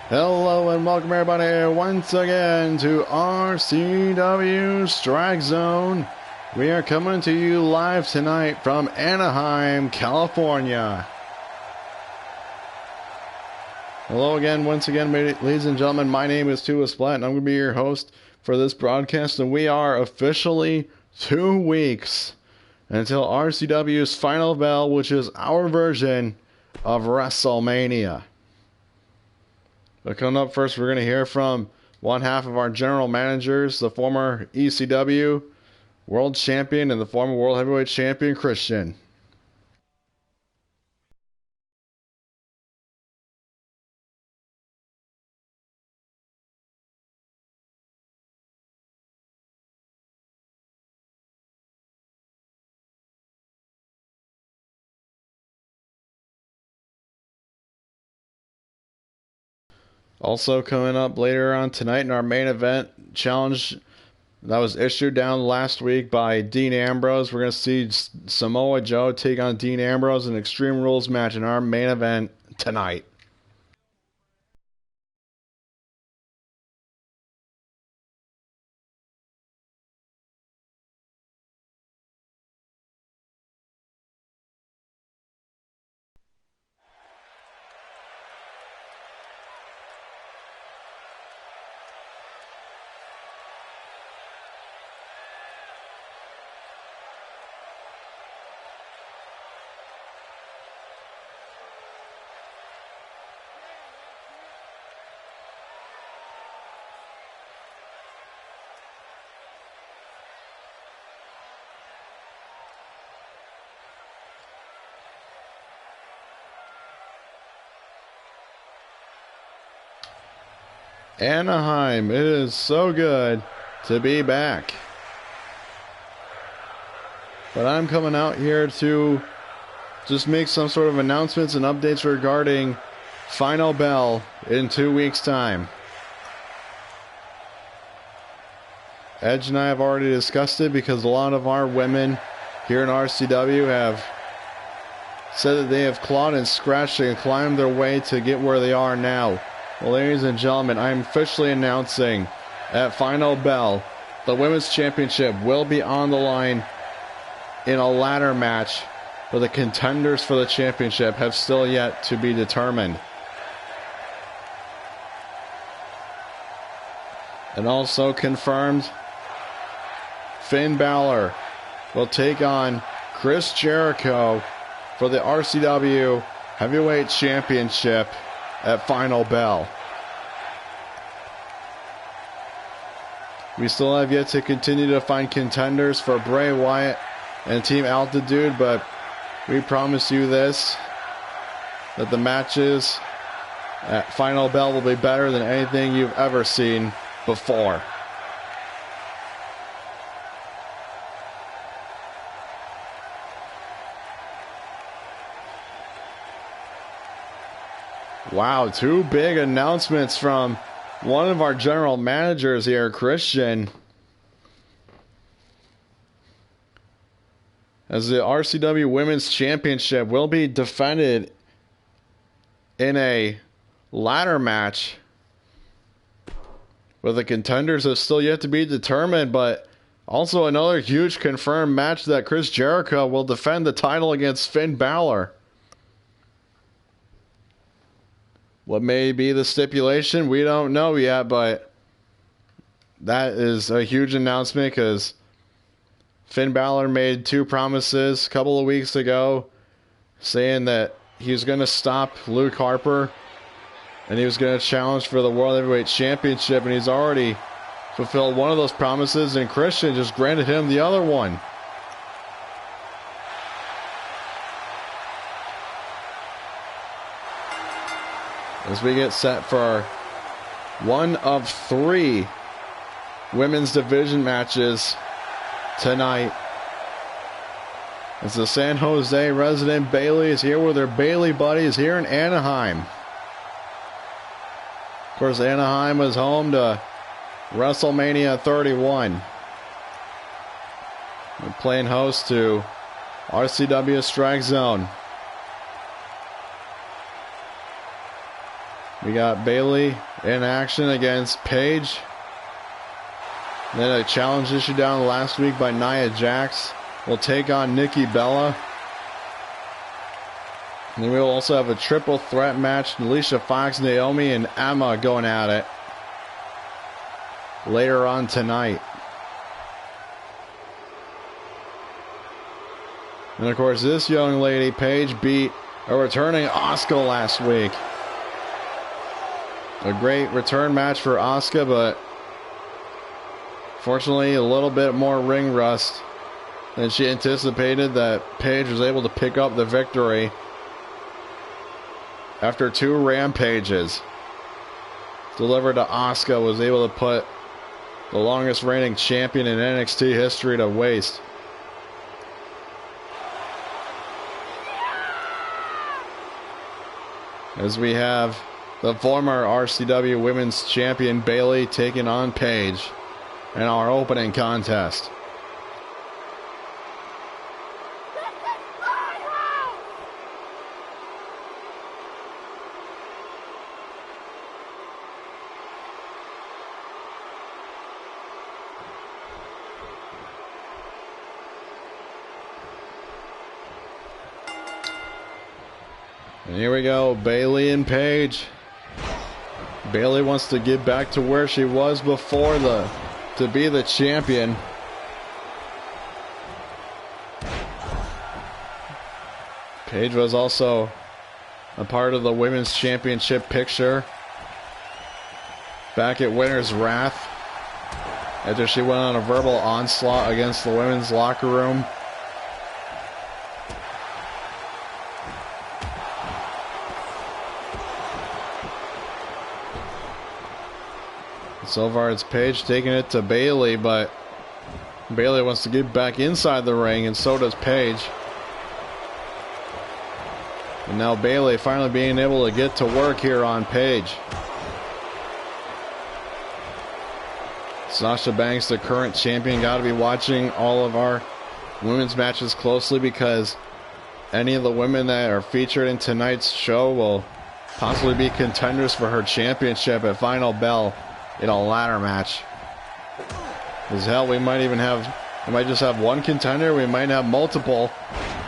Hello and welcome everybody once again to RCW Strike Zone. We are coming to you live tonight from Anaheim, California. Hello again, once again, ladies and gentlemen. My name is Tua Splat and I'm going to be your host for this broadcast. And we are officially 2 weeks until RCW's final bell, which is our version of WrestleMania. But coming up first, we're going to hear from one half of our general managers, the former ECW World Champion and the former World Heavyweight Champion, Christian. Also coming up later on tonight in our main event challenge that was issued down last week by Dean Ambrose. We're going to see Samoa Joe take on Dean Ambrose in an Extreme Rules match in our main event tonight. Anaheim, it is so good to be back. But I'm coming out here to just make some sort of announcements and updates regarding Final Bell in 2 weeks' time. Edge and I have already discussed it because a lot of our women here in RCW have said that they have clawed and scratched and climbed their way to get where they are now. Well, ladies and gentlemen, I'm officially announcing at Final Bell the Women's Championship will be on the line in a ladder match, but the contenders for the championship have still yet to be determined. And also confirmed, Finn Balor will take on Chris Jericho for the RCW Heavyweight Championship at Final Bell. We still have yet to continue to find contenders for Bray Wyatt and Team Altitude, but we promise you this, that the matches at Final Bell will be better than anything you've ever seen before. Wow, 2 big announcements from one of our general managers here, Christian. As the RCW Women's Championship will be defended in a ladder match, with the contenders have still yet to be determined, but also another huge confirmed match that Chris Jericho will defend the title against Finn Balor. What may be the stipulation, we don't know yet, but that is a huge announcement because Finn Balor made 2 promises a couple of weeks ago saying that he was going to stop Luke Harper and he was going to challenge for the World Heavyweight Championship, and he's already fulfilled one of those promises, and Christian just granted him the other one. As we get set for one of 3 women's division matches tonight. As the San Jose resident Bayley is here with her Bayley buddies here in Anaheim. Of course, Anaheim is home to WrestleMania 31. We're playing host to RCW Strike Zone. We got Bayley in action against Paige. Then a challenge issued down last week by Nia Jax will take on Nikki Bella. And then we will also have a triple threat match. Alicia Fox, Naomi, and Emma going at it later on tonight. And of course, this young lady, Paige, beat a returning Asuka last week. A great return match for Asuka, but fortunately a little bit more ring rust than she anticipated, that Paige was able to pick up the victory after 2 rampages delivered to Asuka. Was able to put the longest reigning champion in NXT history to waste. As we have the former RCW Women's Champion Bayley taking on Paige in our opening contest. And here we go, Bayley and Paige. Bayley wants to get back to where she was before to be the champion. Paige was also a part of the Women's Championship picture back at Winter's Wrath after she went on a verbal onslaught against the women's locker room. So far it's Paige taking it to Bayley, but Bayley wants to get back inside the ring, and so does Paige. And now Bayley finally being able to get to work here on Paige. Sasha Banks, the current champion, got to be watching all of our women's matches closely, because any of the women that are featured in tonight's show will possibly be contenders for her championship at Final Bell in a ladder match. As hell, we might just have one contender, we might have multiple,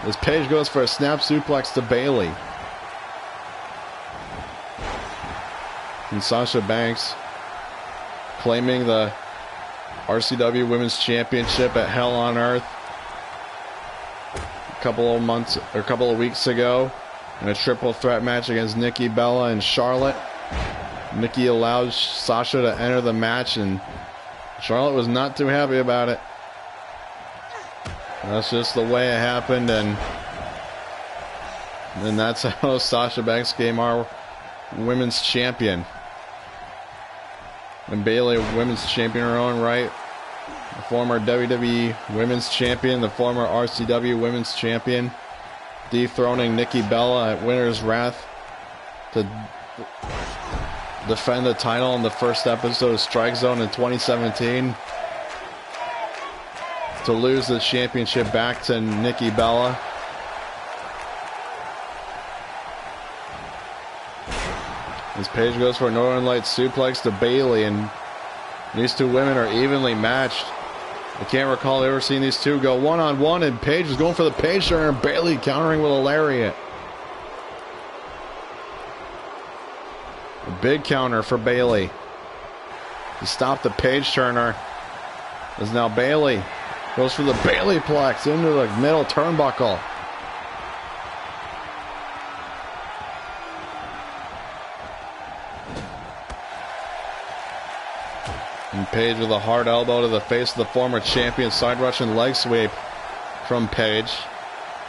as Paige goes for a snap suplex to Bayley. And Sasha Banks claiming the RCW Women's Championship at Hell on Earth a couple of weeks ago in a triple threat match against Nikki Bella and Charlotte. Nikki allows Sasha to enter the match, and Charlotte was not too happy about it. That's just the way it happened, and that's how Sasha Banks became our women's champion. And Bayley, women's champion in her own right. The former WWE Women's Champion, the former RCW Women's Champion, dethroning Nikki Bella at Winter's Wrath to defend the title in the first episode of StrikeZone in 2017, to lose the championship back to Nikki Bella. As Paige goes for a Northern Lights suplex to Bayley, and these two women are evenly matched. I can't recall ever seeing these two go one-on-one, and Paige is going for the Paige turner, and Bayley countering with a lariat. A big counter for Bayley to stop the Paige turner. As now Bayley goes for the Bayley plex into the middle turnbuckle. And Paige with a hard elbow to the face of the former champion, side Russian leg sweep from Paige.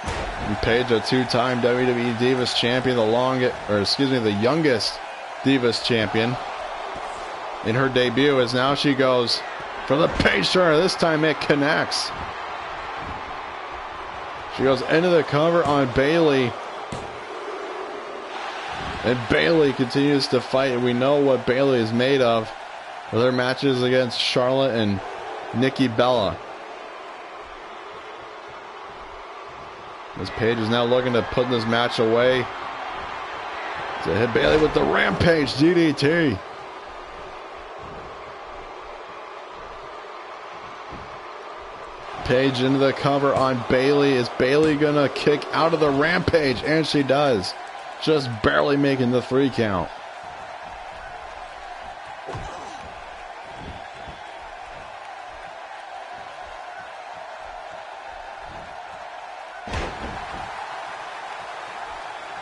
And Paige, a two-time WWE Divas champion, the youngest Divas champion in her debut, as now she goes for the Paige turner. This time it connects. She goes into the cover on Bayley, and Bayley continues to fight. We know what Bayley is made of with her matches against Charlotte and Nikki Bella. As Paige is now looking to put this match away. To hit Bayley with the Rampage DDT. Paige into the cover on Bayley. Is Bayley gonna kick out of the Rampage? And she does. Just barely making the 3 count.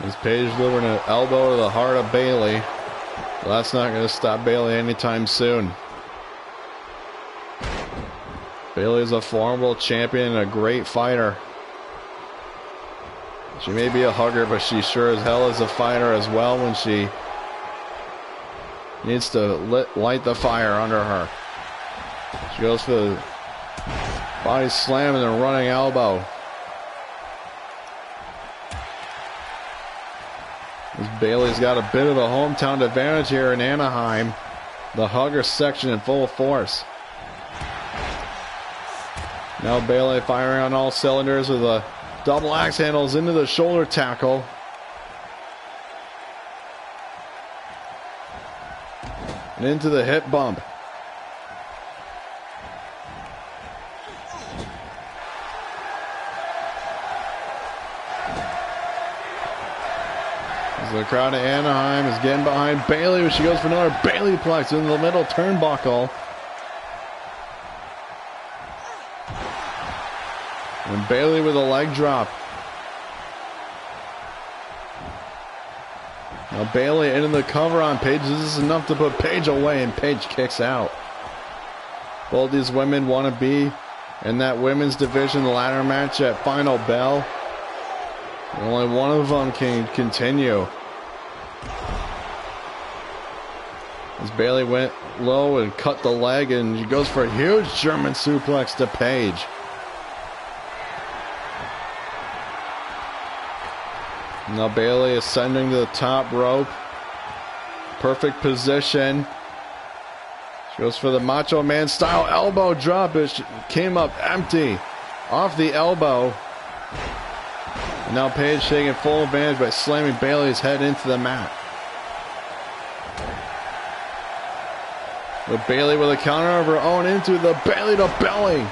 As Paige delivering an elbow to the heart of Bayley. Well, that's not going to stop Bayley anytime soon. Bayley is a formidable champion and a great fighter. She may be a hugger, but she sure as hell is a fighter as well when she needs to light the fire under her. She goes for the body slam and a running elbow. As Bayley's got a bit of a hometown advantage here in Anaheim. The hugger section in full force. Now Bayley firing on all cylinders with a double axe handles into the shoulder tackle. And into the hip bump. As the crowd of Anaheim is getting behind Bayley when she goes for another Bayleyplex in the middle turnbuckle. And Bayley with a leg drop. Now Bayley into the cover on Paige. This is enough to put Paige away, and Paige kicks out. Both these women want to be in that women's division ladder match at Final Bell. Only one of them can continue. As Bayley went low and cut the leg, and she goes for a huge German suplex to Paige. Now Bayley ascending to the top rope. Perfect position. She goes for the Macho Man style elbow drop. It came up empty off the elbow. And now Paige taking full advantage by slamming Bayley's head into the mat. With Bayley with a counter of her own into the Bayley to belly.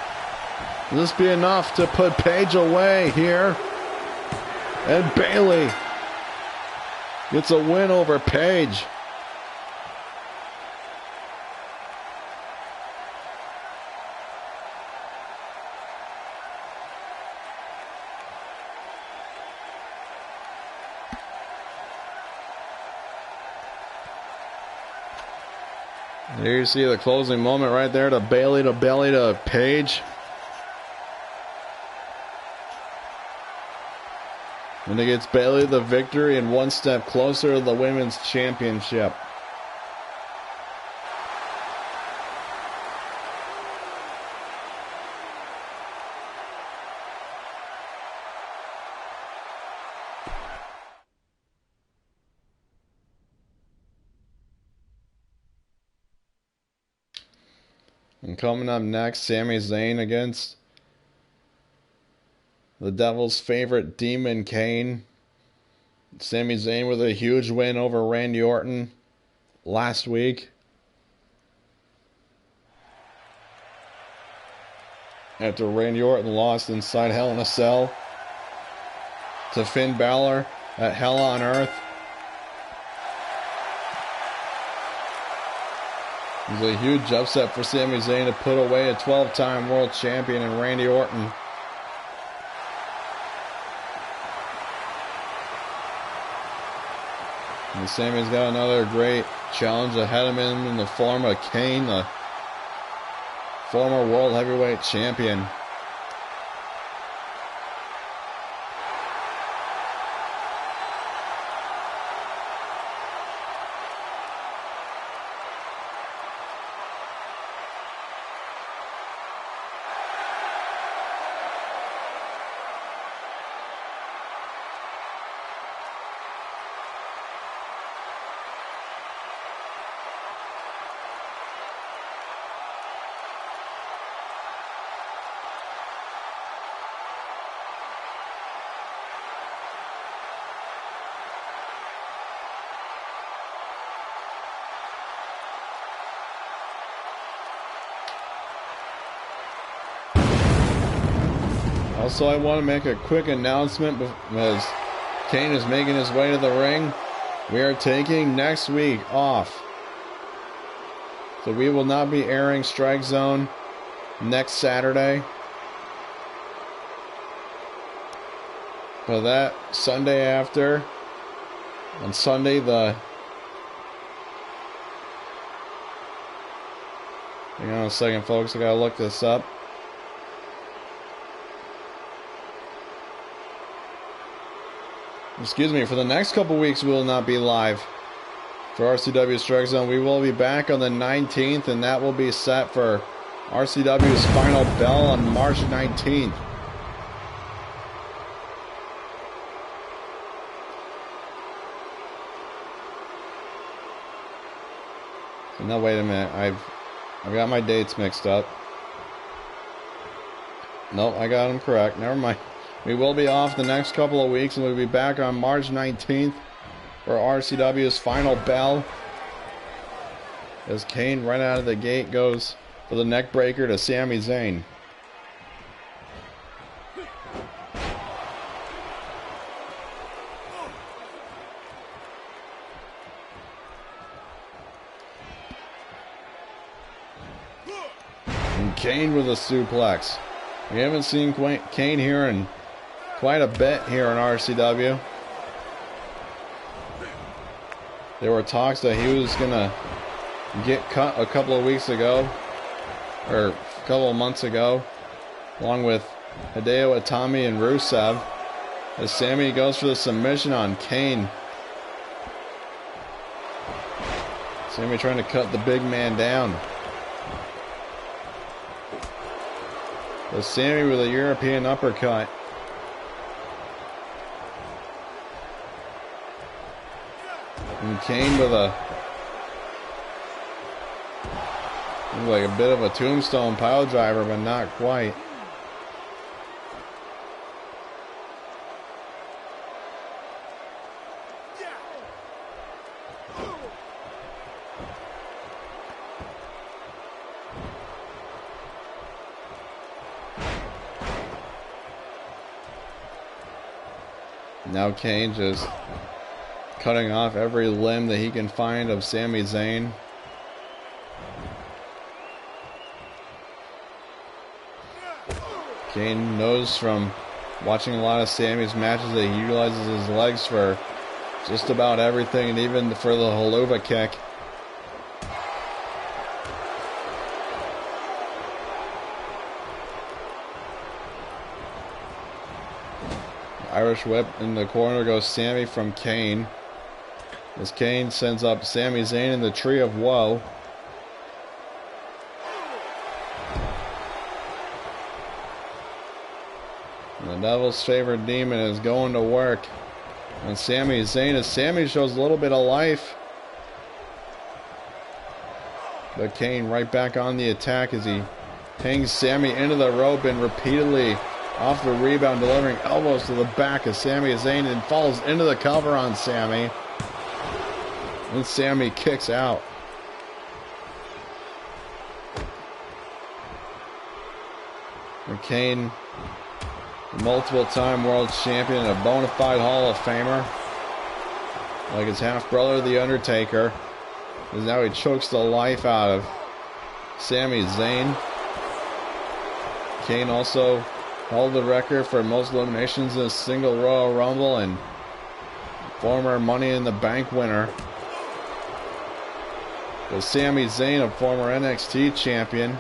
Will this be enough to put Paige away here? And Bayley gets a win over Paige. Here you see the closing moment right there to Bayley to belly to Paige. And it gets Bayley the victory and one step closer to the women's championship. And coming up next, Sami Zayn against the Devil's favorite Demon Kane. Sami Zayn with a huge win over Randy Orton last week. After Randy Orton lost inside Hell in a Cell to Finn Balor at Hell on Earth. It was a huge upset for Sami Zayn to put away a 12-time world champion in Randy Orton. And Sami's got another great challenge ahead of him in the form of Kane, the former world heavyweight champion. Also, I want to make a quick announcement as Kane is making his way to the ring. We are taking next week off. So we will not be airing StrikeZone next Saturday. But that Sunday after, on Sunday hang on a second, folks, I gotta look this up. Excuse me, for the next couple weeks we will not be live for RCW StrikeZone. We will be back on the 19th, and that will be set for RCW's final bell on March 19th. So now wait a minute, I've got my dates mixed up. Nope, I got them correct. Never mind. We will be off the next couple of weeks, and we'll be back on March 19th for RCW's final bell. As Kane right out of the gate goes for the neck breaker to Sami Zayn. And Kane with a suplex. We haven't seen Kane here in quite a bit here in RCW. There were talks that he was gonna get cut a couple of weeks ago, or a couple of months ago, along with Hideo Itami and Rusev, as Sami goes for the submission on Kane. Sami trying to cut the big man down. But Sami with a European uppercut. And Kane with a like a bit of a tombstone pile driver, but not quite. Now Kane just cutting off every limb that he can find of Sami Zayn. Kane knows from watching a lot of Sami's matches that he utilizes his legs for just about everything, and even for the haluva kick. Irish whip in the corner goes Sami from Kane. As Kane sends up Sami Zayn in the Tree of Woe. And the Devil's favorite demon is going to work on Sami Zayn as Sami shows a little bit of life. But Kane right back on the attack as he hangs Sami into the rope and repeatedly off the rebound, delivering elbows to the back of Sami Zayn, and falls into the cover on Sami. And Sami kicks out. And Kane, multiple-time world champion, a bona fide Hall of Famer, like his half-brother, The Undertaker, as now he chokes the life out of Sami Zayn. Kane also held the record for most eliminations in a single Royal Rumble, and former Money in the Bank winner. But Sami Zayn, a former NXT champion.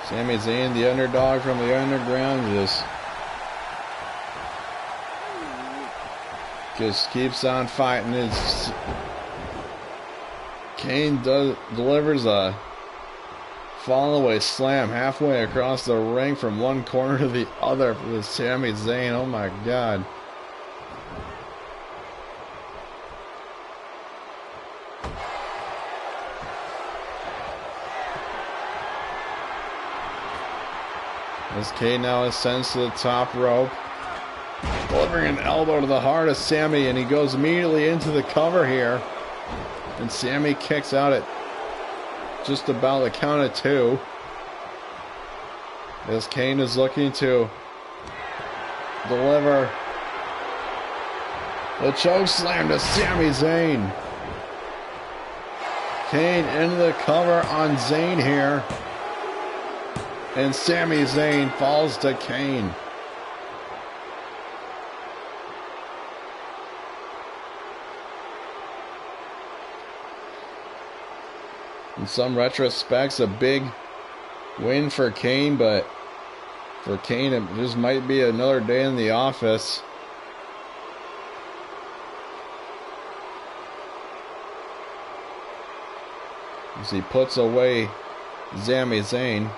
Sami Zayn, the underdog from the underground, just keeps on fighting. Kane delivers a fall-away slam halfway across the ring from one corner to the other with Sami Zayn. Oh my God. As Kane now ascends to the top rope, delivering an elbow to the heart of Sami, and he goes immediately into the cover here. And Sammy kicks out at just about the count of 2. As Kane is looking to deliver the choke slam to Sami Zayn. Kane into the cover on Zayn here. And Sami Zayn falls to Kane. In some retrospects, a big win for Kane, but for Kane, it just might be another day in the office. As he puts away Sami Zayn.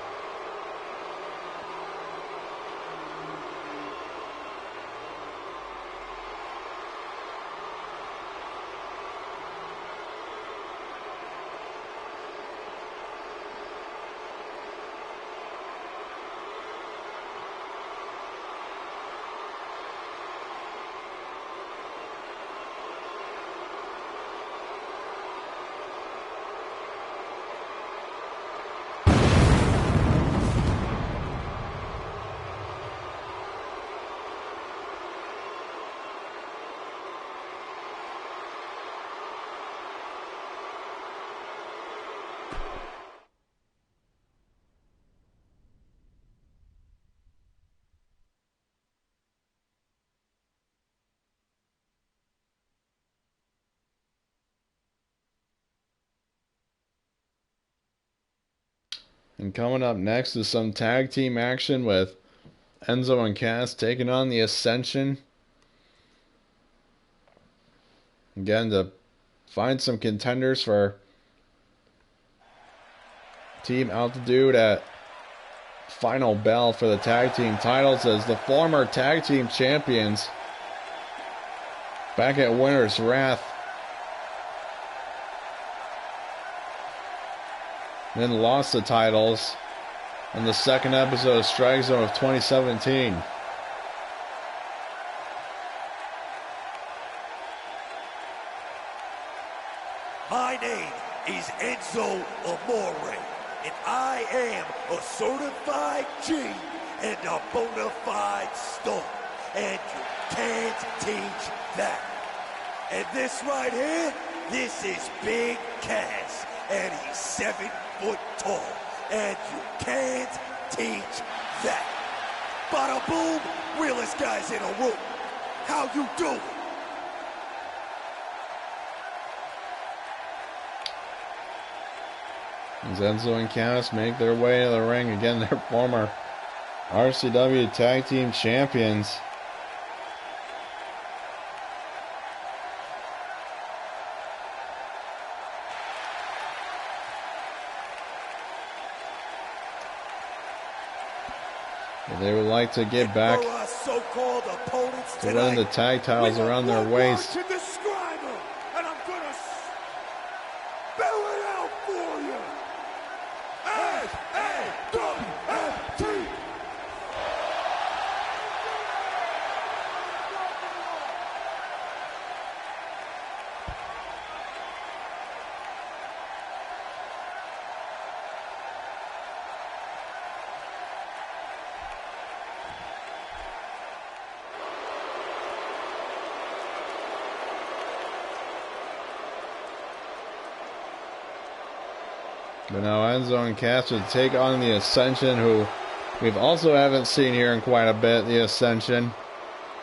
And coming up next is some tag team action with Enzo and Cass taking on the Ascension. Again, to find some contenders for Team Altitude at final bell for the tag team titles, as the former tag team champions back at Winter's Wrath then lost the titles in the second episode of StrikeZone of 2017. My name is Enzo Amore, and I am a certified G and a bona fide star, and you can't teach that. And this right here, this is Big Cass, and he's 7 foot tall, and you can't teach that. Bada boom, realest guys in a room. How you doing? As Enzo and Cass make their way to the ring, again, their former RCW tag team champions. They would like to get back to winning the tag titles around their waist. And I'm gonna spell it out for you. S-A-W-F-T. But now Enzo and Cass would take on the Ascension, who we've also haven't seen here in quite a bit. The Ascension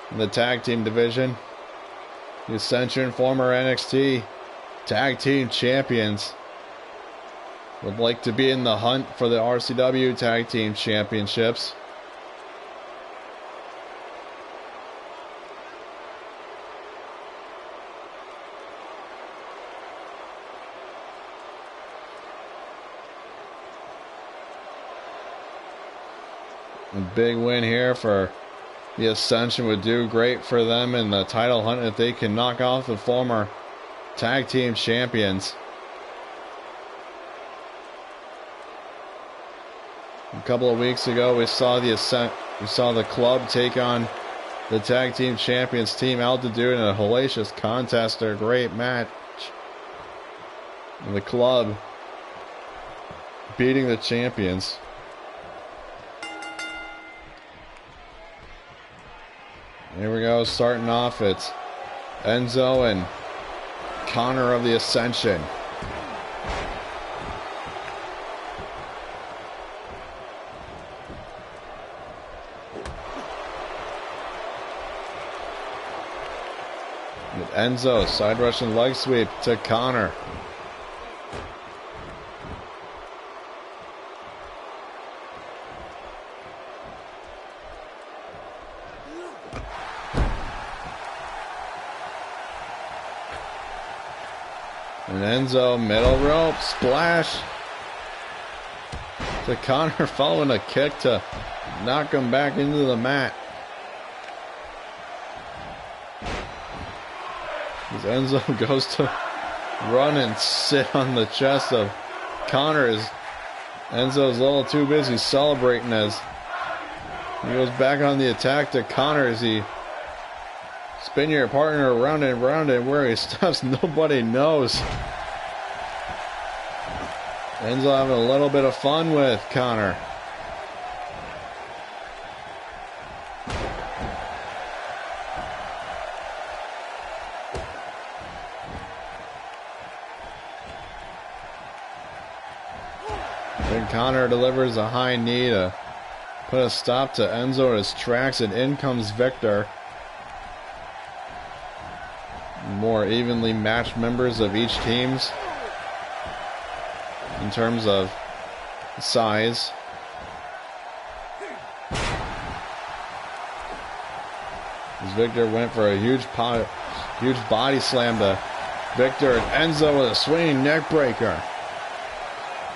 in the tag team division. The Ascension, former NXT tag team champions, would like to be in the hunt for the RCW tag team championships. A big win here for the Ascension would do great for them in the title hunt if they can knock off the former tag team champions. A couple of weeks ago, we saw the club take on the tag team champions, Team Altitude, in a hellacious contest. A great match. And the club beating the champions. Here we go, starting off, it's Enzo and Connor of the Ascension. With Enzo, side rushing leg sweep to Connor. And Enzo, middle rope, splash to Connor, following a kick to knock him back into the mat. As Enzo goes to run and sit on the chest of Connor, as Enzo's a little too busy celebrating as he goes back on the attack to Connor as he spin your partner around and around, and where he stops, nobody knows. Enzo having a little bit of fun with Connor. Then Connor delivers a high knee to put a stop to Enzo in his tracks, and in comes Victor. More evenly matched members of each teams in terms of size. As Victor went for a huge body slam to Victor, and Enzo with a swinging neck breaker.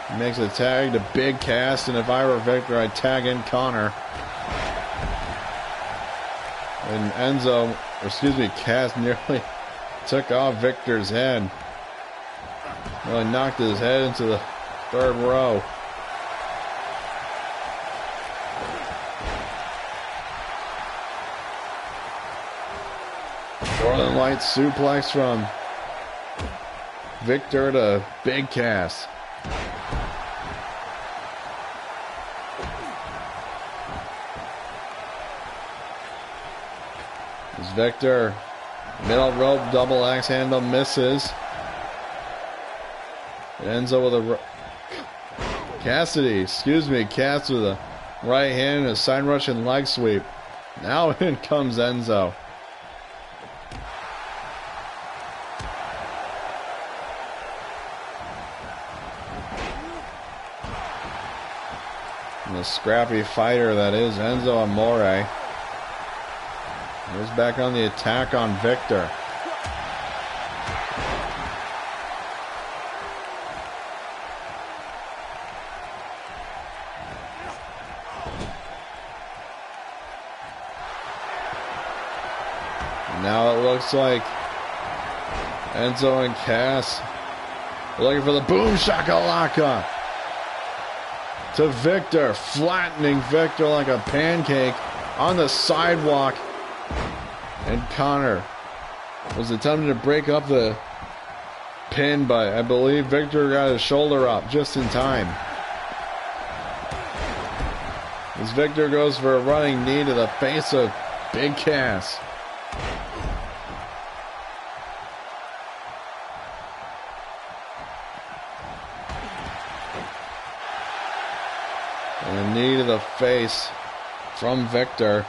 He makes a tag to Big Cass, and if I were Victor, I'd tag in Connor. And Enzo, or excuse me, Cass nearly took off Victor's head. Really knocked his head into the third row. Northern Lights suplex from Victor to Big Cass. As Victor, middle rope double axe handle misses. Enzo with a Cass with a right hand and a side rushing leg sweep. Now in comes Enzo. And the scrappy fighter that is Enzo Amore. Goes back on the attack on Victor. Now it looks like Enzo and Cass are looking for the boom shakalaka to Victor, flattening Victor like a pancake on the sidewalk. And Connor was attempting to break up the pin, but I believe Victor got his shoulder up just in time. As Victor goes for a running knee to the face of Big Cass. And a knee to the face from Victor.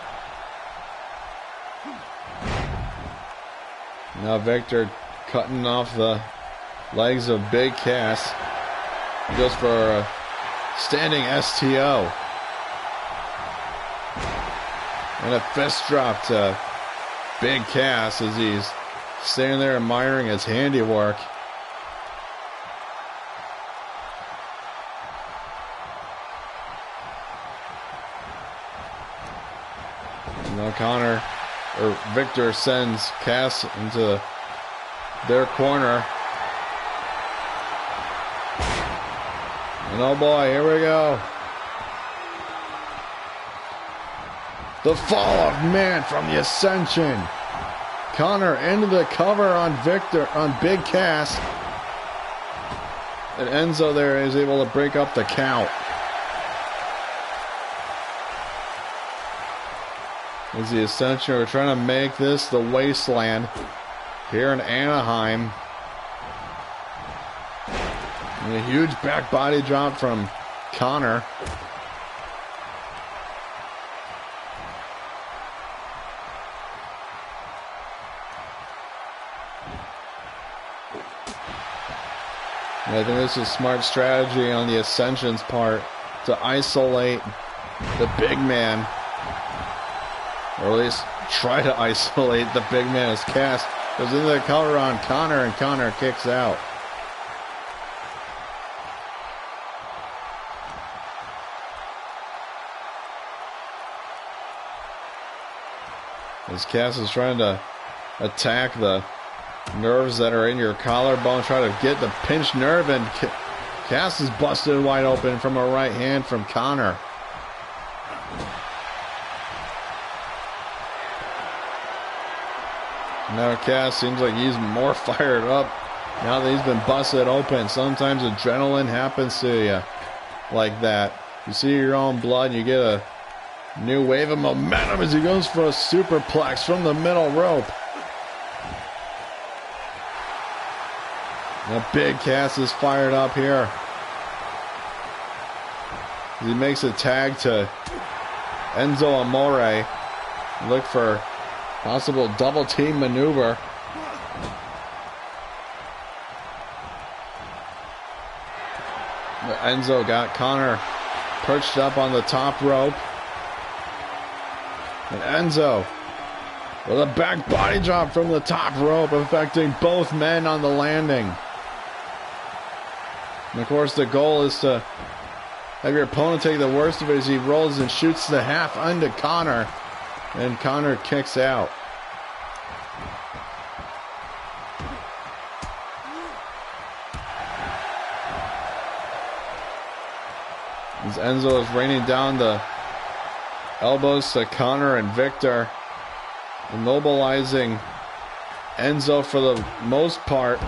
Now Victor cutting off the legs of Big Cass. He goes for a standing STO. And a fist drop to Big Cass as he's standing there admiring his handiwork. Now Victor sends Cass into their corner. And oh boy, here we go. The fall of man from the Ascension. Connor into the cover on Victor, on Big Cass. And Enzo there is able to break up the count. As the Ascension are trying to make this the wasteland here in Anaheim. And a huge back body drop from Connor. And I think this is smart strategy on the Ascension's part to isolate the big man. Or at least try to isolate the big man as Cass goes into the cover on Connor, and Connor kicks out. As Cass is trying to attack the nerves that are in your collarbone, try to get the pinched nerve, and Cass is busted wide open from a right hand from Connor. Now Cass seems like he's more fired up now that he's been busted open. Sometimes adrenaline happens to you like that. You see your own blood and you get a new wave of momentum as he goes for a superplex from the middle rope. The big Cass is fired up here. He makes a tag to Enzo Amore. Look for possible double team maneuver. But Enzo got Connor perched up on the top rope. And Enzo with a back body drop from the top rope, affecting both men on the landing. And of course the goal is to have your opponent take the worst of it as he rolls and shoots the half into Connor. And Connor kicks out. As Enzo is raining down the elbows to Connor and Victor, immobilizing Enzo for the most part.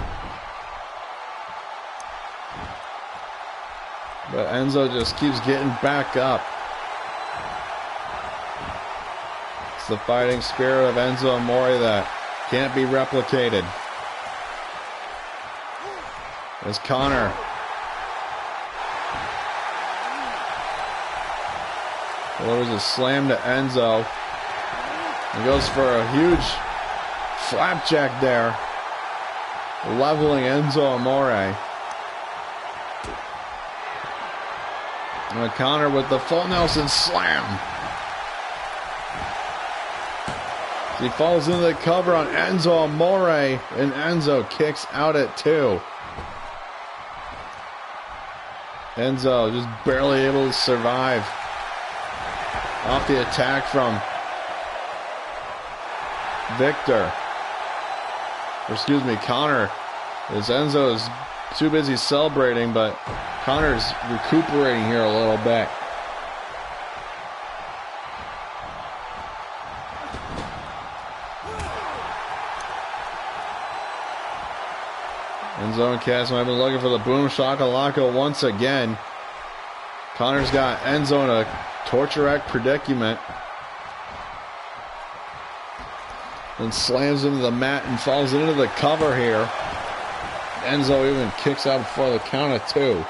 But Enzo just keeps getting back up. It's the fighting spirit of Enzo Amore that can't be replicated. As Connor delivers a slam to Enzo. He goes for a huge flapjack there, leveling Enzo Amore. And Connor with the full Nelson slam. He falls into the cover on Enzo Amore, and Enzo kicks out at 2. Enzo just barely able to survive off the attack from Victor. Or excuse me, Connor. As Enzo is too busy celebrating, but Connor's recuperating here a little bit. Enzo and Cass might have been looking for the boom shakalaka once again. Connor's got Enzo in a torture rack predicament. And slams him to the mat and falls into the cover here. Enzo even kicks out before the count of 2.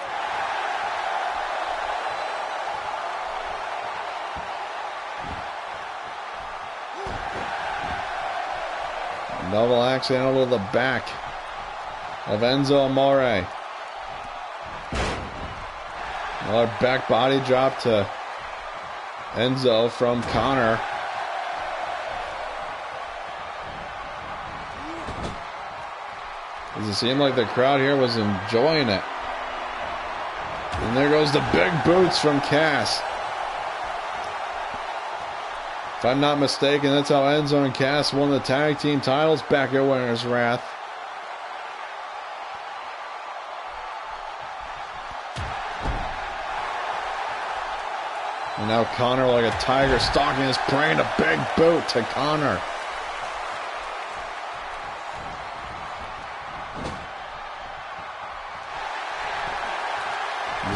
Double axe handle to the back of Enzo Amore. Another back body drop to Enzo from Connor. Does it seem like the crowd here was enjoying it? And there goes the big boots from Cass. If I'm not mistaken, that's how Enzo and Cass won the tag team titles back at Winter's Wrath. And now Connor, like a tiger stalking his prey, and a big boot to Connor.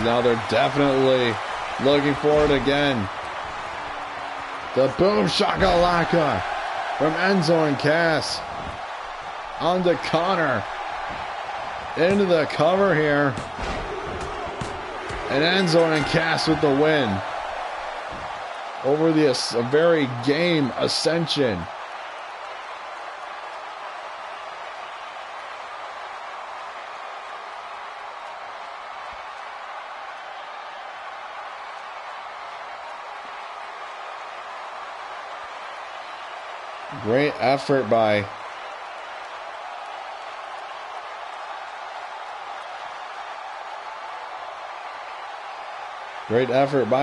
Now they're definitely looking for it again. The boom shakalaka from Enzo and Cass. On to Connor. Into the cover here. And Enzo and Cass with the win. Over the very game Ascension. Great effort by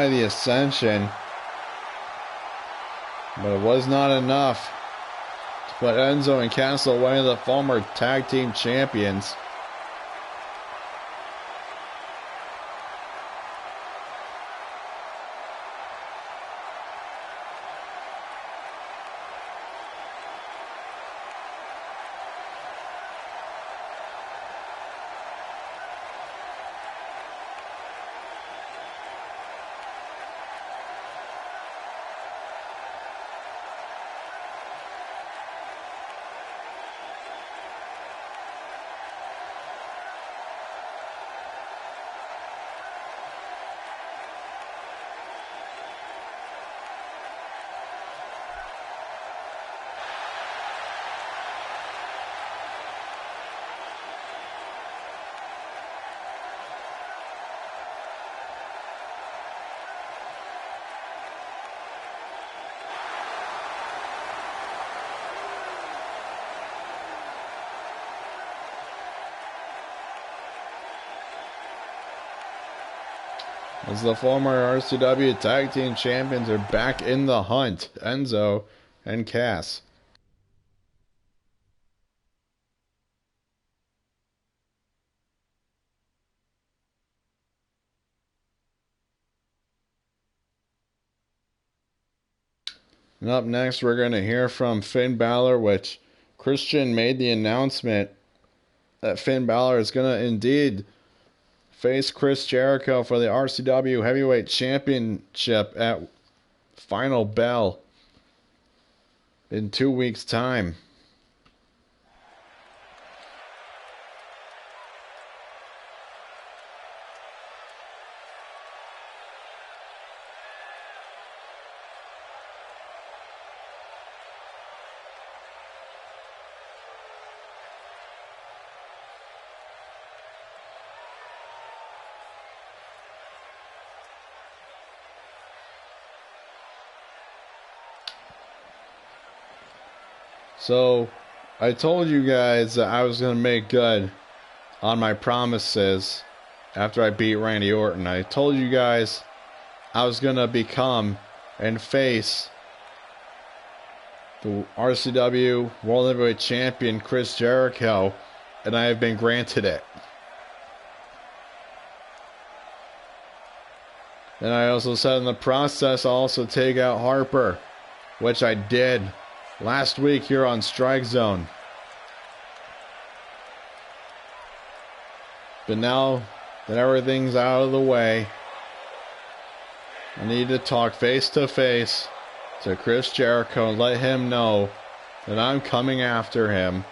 the Ascension, but it was not enough to put Enzo and Cass away, the former tag team champions. As the former RCW Tag Team Champions are back in the hunt, Enzo and Cass. And up next, we're going to hear from Finn Balor, which Christian made the announcement that Finn Balor is going to indeed face Chris Jericho for the RCW Heavyweight Championship at Final Bell in 2 weeks' time. So, I told you guys that I was going to make good on my promises after I beat Randy Orton. I told you guys I was going to become and face the RCW World Heavyweight Champion Chris Jericho, and I have been granted it. And I also said in the process I'll also take out Harper, which I did last week here on StrikeZone. But now that everything's out of the way, I need to talk face to face to Chris Jericho and let him know that I'm coming after him.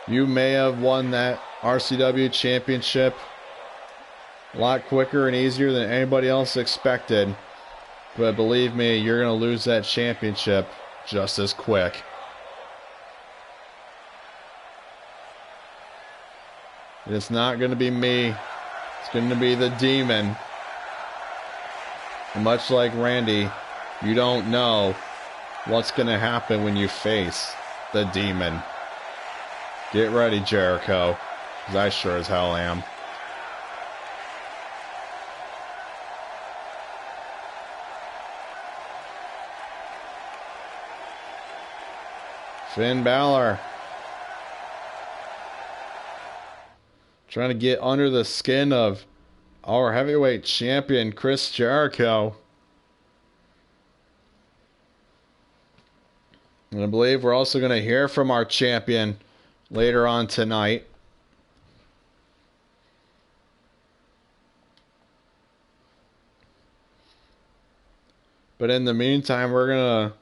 You may have won that RCW championship a lot quicker and easier than anybody else expected. But believe me, you're going to lose that championship just as quick. It's not going to be me. It's going to be the Demon. And much like Randy, you don't know what's going to happen when you face the Demon. Get ready, Jericho, because I sure as hell am. Finn Balor trying to get under the skin of our heavyweight champion Chris Jericho. And I believe we're also going to hear from our champion later on tonight. But in the meantime, we're going to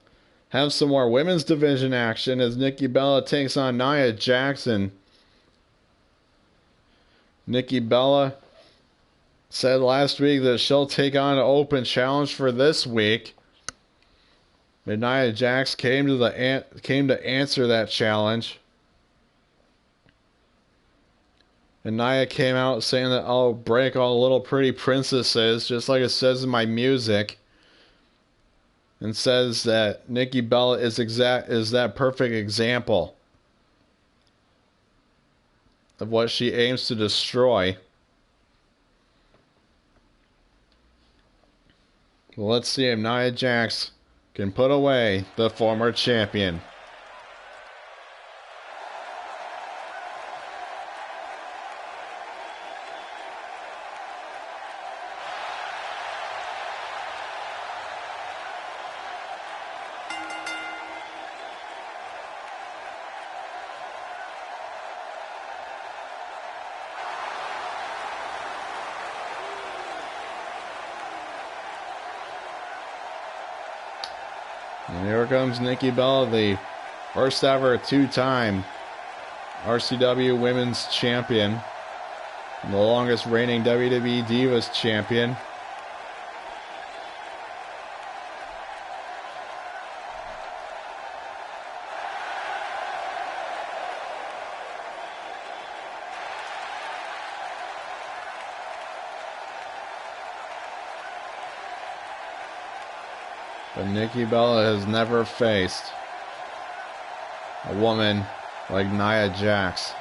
have some more women's division action as Nikki Bella takes on Nia Jackson. Nikki Bella said last week that she'll take on an open challenge for this week. But Nia Jax came to answer that challenge. And Nia came out saying that I'll break all the little pretty princesses, just like it says in my music. And says that Nikki Bella is that perfect example of what she aims to destroy. Well, let's see if Nia Jax can put away the former champion. And here comes Nikki Bella, the first ever two-time RCW Women's Champion, the longest reigning WWE Divas Champion. But Nikki Bella has never faced a woman like Nia Jax.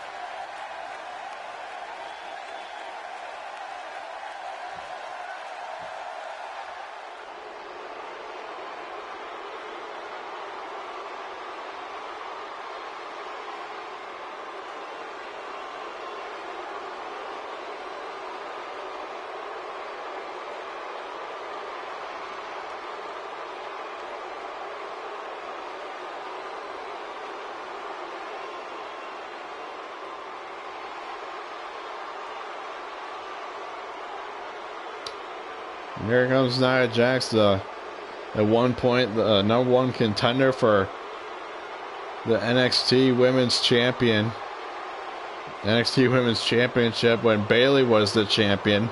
And here comes Nia Jax, at one point the number one contender for the NXT Women's Champion. NXT Women's Championship when Bayley was the champion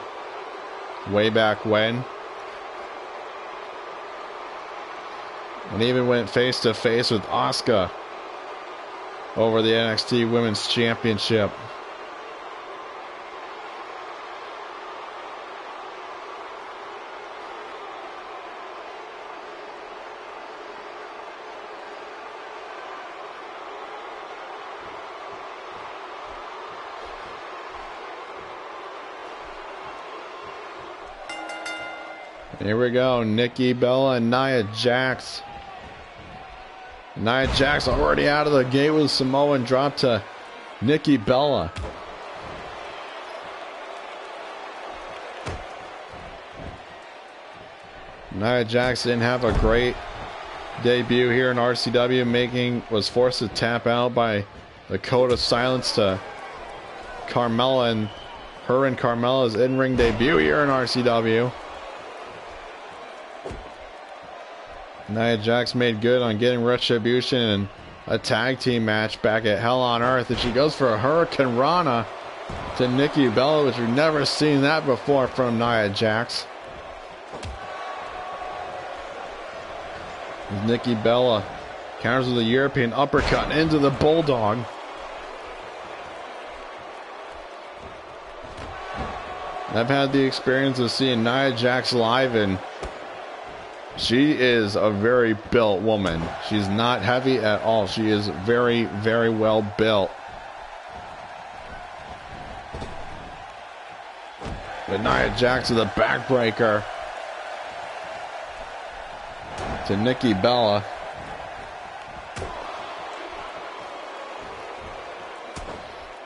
way back when. And even went face to face with Asuka over the NXT Women's Championship. Here we go, Nikki Bella and Nia Jax. Nia Jax already out of the gate with Samoan drop to Nikki Bella. Nia Jax didn't have a great debut here in RCW, was forced to tap out by the Code of Silence to Carmella, and her and Carmella's in-ring debut here in RCW. Nia Jax made good on getting Retribution in a tag team match back at Hell on Earth, and she goes for a Hurricane Rana to Nikki Bella, which we've never seen that before from Nia Jax. Nikki Bella counters with a European uppercut into the Bulldog. I've had the experience of seeing Nia Jax live, and she is a very built woman. She's not heavy at all. She is very, very well built. But Nia Jax with a backbreaker to Nikki Bella.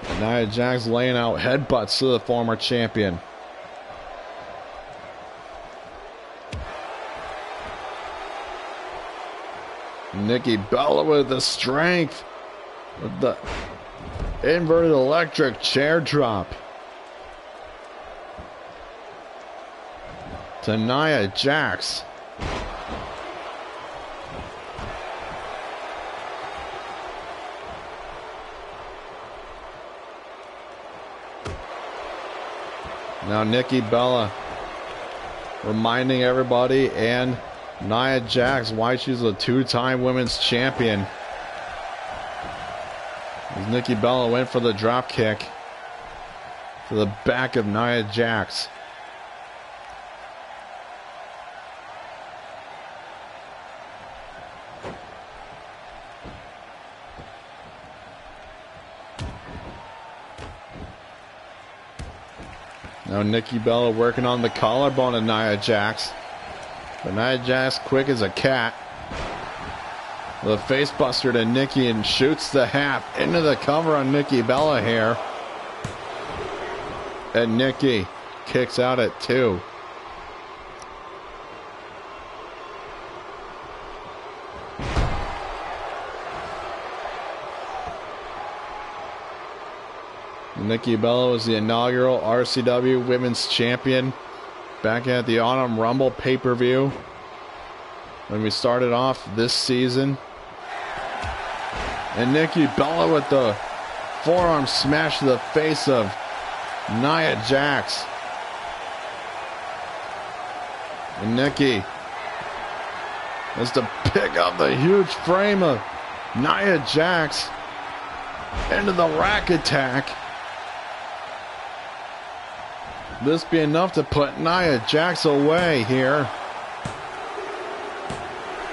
And Nia Jax laying out headbutts to the former champion. Nikki Bella with the strength, with the inverted electric chair drop to Nia Jax. Now Nikki Bella reminding everybody and Nia Jax why she's a two-time women's champion. As Nikki Bella went for the drop kick to the back of Nia Jax. Now Nikki Bella working on the collarbone of Nia Jax. But Nia Jax quick as a cat. The face buster to Nikki and shoots the half into the cover on Nikki Bella here. And Nikki kicks out at 2. Nikki Bella was the inaugural RCW Women's Champion back at the Autumn Rumble pay-per-view when we started off this season. And Nikki Bella with the forearm smash to the face of Nia Jax. And Nikki has to pick up the huge frame of Nia Jax into the rack attack. This be enough to put Nia Jax away here.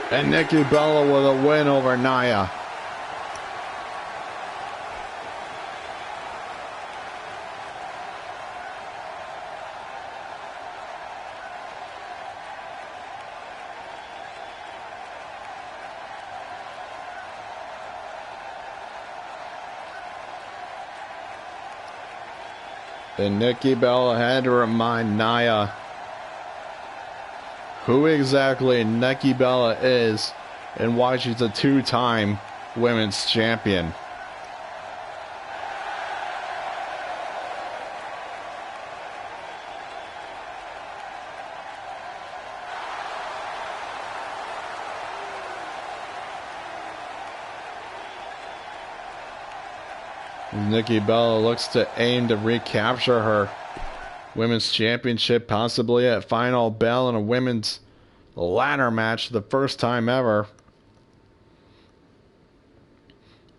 And Nikki Bella with a win over Nia. And Nikki Bella had to remind Nia who exactly Nikki Bella is and why she's a two-time women's champion. Nikki Bella looks to aim to recapture her women's championship, possibly at Final Bell in a women's ladder match, the first time ever.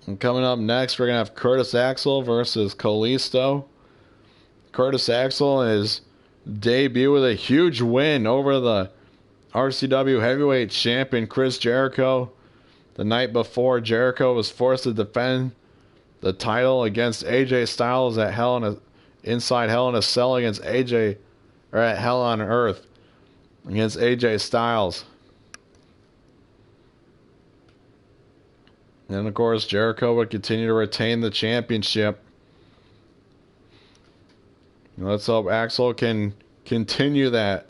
And coming up next, we're going to have Curtis Axel versus Kalisto. Curtis Axel is debut with a huge win over the RCW heavyweight champion Chris Jericho. The night before, Jericho was forced to defend the title against AJ Styles at inside Hell in a Cell against AJ, or at Hell on Earth against AJ Styles. And of course, Jericho would continue to retain the championship. Let's hope Axel can continue that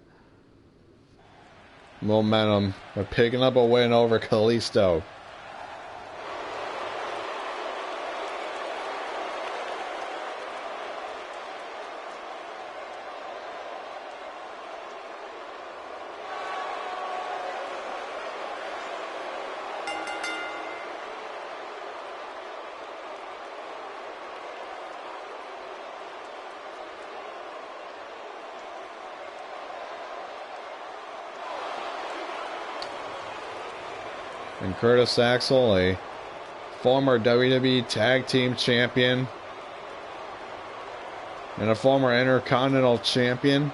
momentum by picking up a win over Kalisto. And Curtis Axel, a former WWE Tag Team Champion and a former Intercontinental Champion,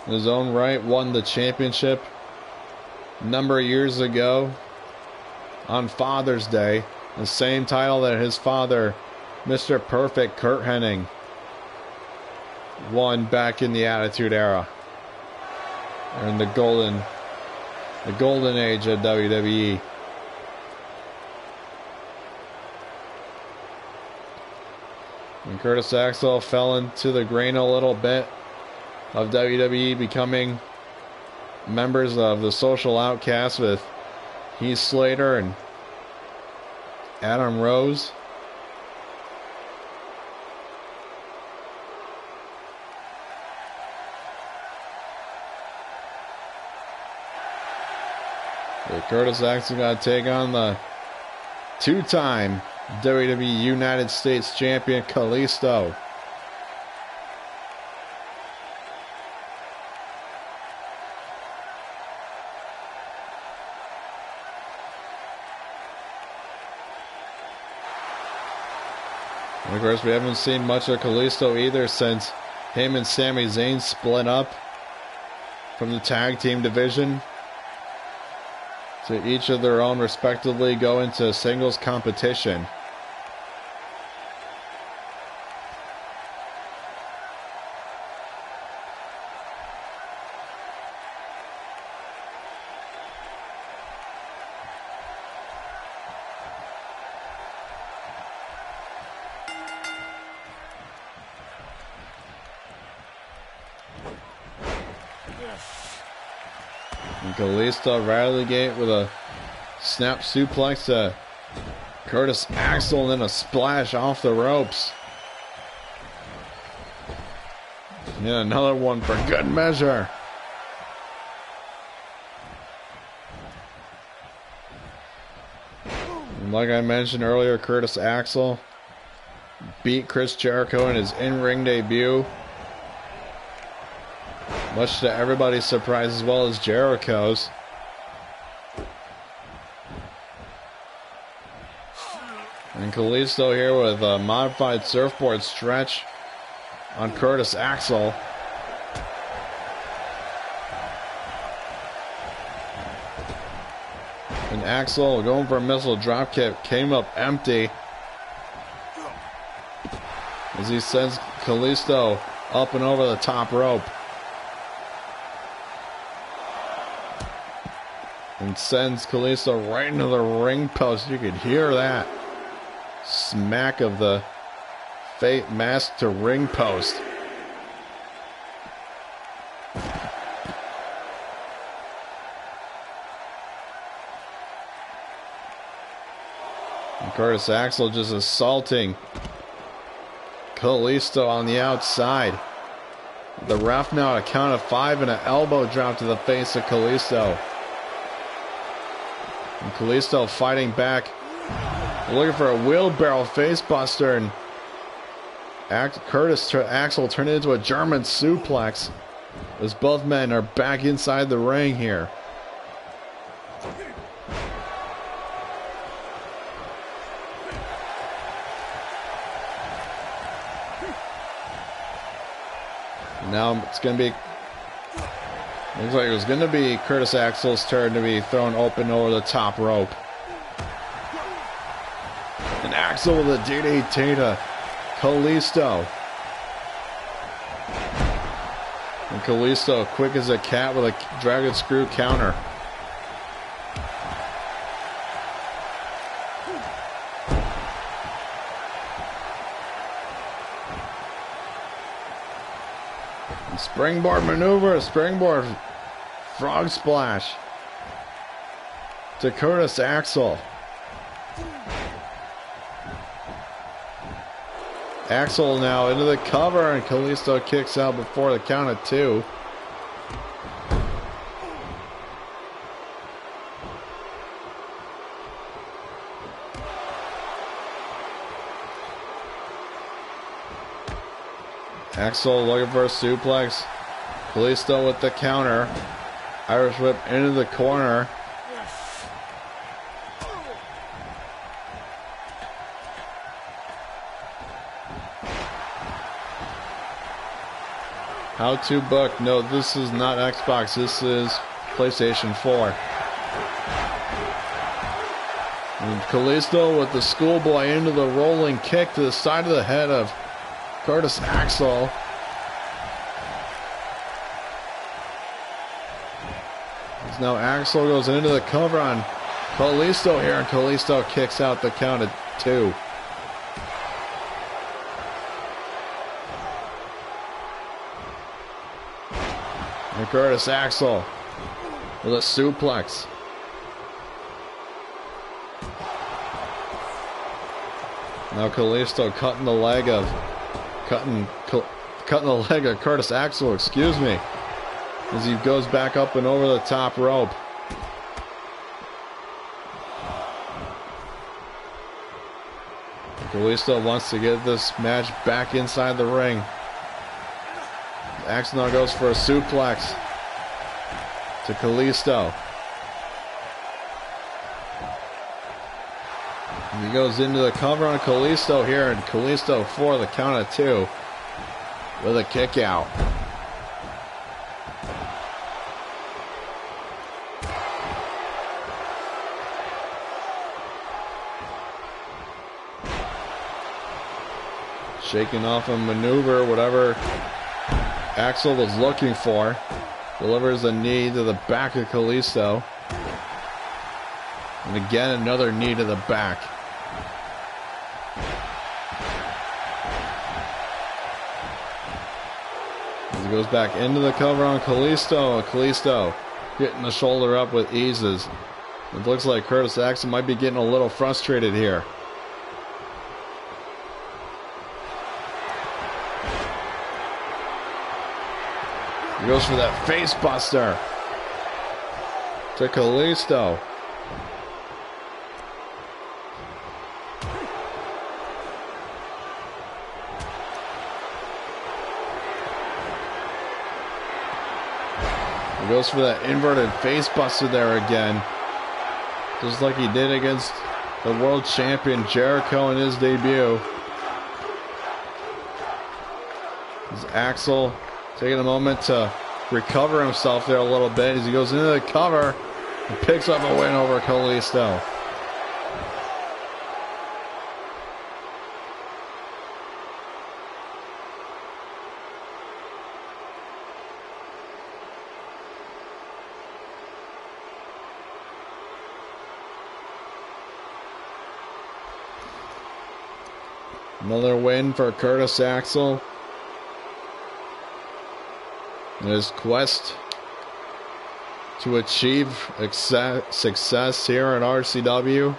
in his own right, won the championship a number of years ago on Father's Day, the same title that his father, Mr. Perfect Kurt Hennig, won back in the Attitude Era, or in the golden age of WWE. And Curtis Axel fell into the grain a little bit of WWE, becoming members of the Social Outcasts with Heath Slater and Adam Rose. Curtis Axel got to take on the two-time WWE United States Champion Kalisto. And of course, we haven't seen much of Kalisto either since him and Sami Zayn split up from the tag team division to each of their own respectively go into singles competition. And Kalisto right out of the gate with a snap suplex to Curtis Axel and then a splash off the ropes. Yeah, another one for good measure. And like I mentioned earlier, Curtis Axel beat Chris Jericho in his in-ring debut. Much to everybody's surprise as well as Jericho's. And Kalisto here with a modified surfboard stretch on Curtis Axel. And Axel going for a missile dropkick came up empty as he sends Kalisto up and over the top rope. And sends Kalisto right into the ring post. You could hear that smack of the fate mask to ring post. And Curtis Axel just assaulting Kalisto on the outside. The ref now at a count of 5 and an elbow drop to the face of Kalisto. And Kalisto fighting back, looking for a wheelbarrow facebuster, and Curtis Axel turned it into a German suplex as both men are back inside the ring here. Now it's going to be, looks like it was going to be Curtis Axel's turn to be thrown open over the top rope. And Axel with a DDT to Kalisto. And Kalisto quick as a cat with a dragon screw counter. And springboard maneuver, springboard frog splash to Curtis Axel. Axel now into the cover, and Kalisto kicks out before the count of 2. Axel looking for a suplex. Kalisto with the counter. Irish whip into the corner. How to book? No, this is not Xbox. This is PlayStation 4. And Kalisto with the schoolboy into the rolling kick to the side of the head of Curtis Axel. As now Axel goes into the cover on Kalisto here, and Kalisto kicks out the count of 2. And Curtis Axel with a suplex. Now Kalisto cutting the leg of Curtis Axel, excuse me, as he goes back up and over the top rope. Kalisto wants to get this match back inside the ring. Axel now goes for a suplex to Kalisto. He goes into the cover on Kalisto here, and Kalisto for the count of 2 with a kick out. Shaking off a maneuver, whatever Axel was looking for. Delivers a knee to the back of Kalisto. And again, another knee to the back. As he goes back into the cover on Kalisto. Kalisto getting the shoulder up with eases. It looks like Curtis Axel might be getting a little frustrated here. He goes for that face buster to Kalisto. He goes for that inverted face buster there again, just like he did against the world champion Jericho in his debut. As Axel taking a moment to recover himself there a little bit as he goes into the cover and picks up a win over Kalisto. Another win for Curtis Axel in his quest to achieve success here at RCW.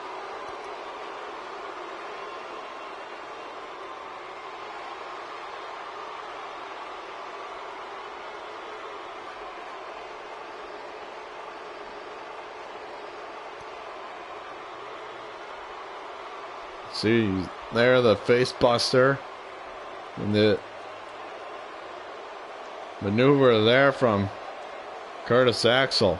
See there, the face buster and the maneuver there from Curtis Axel.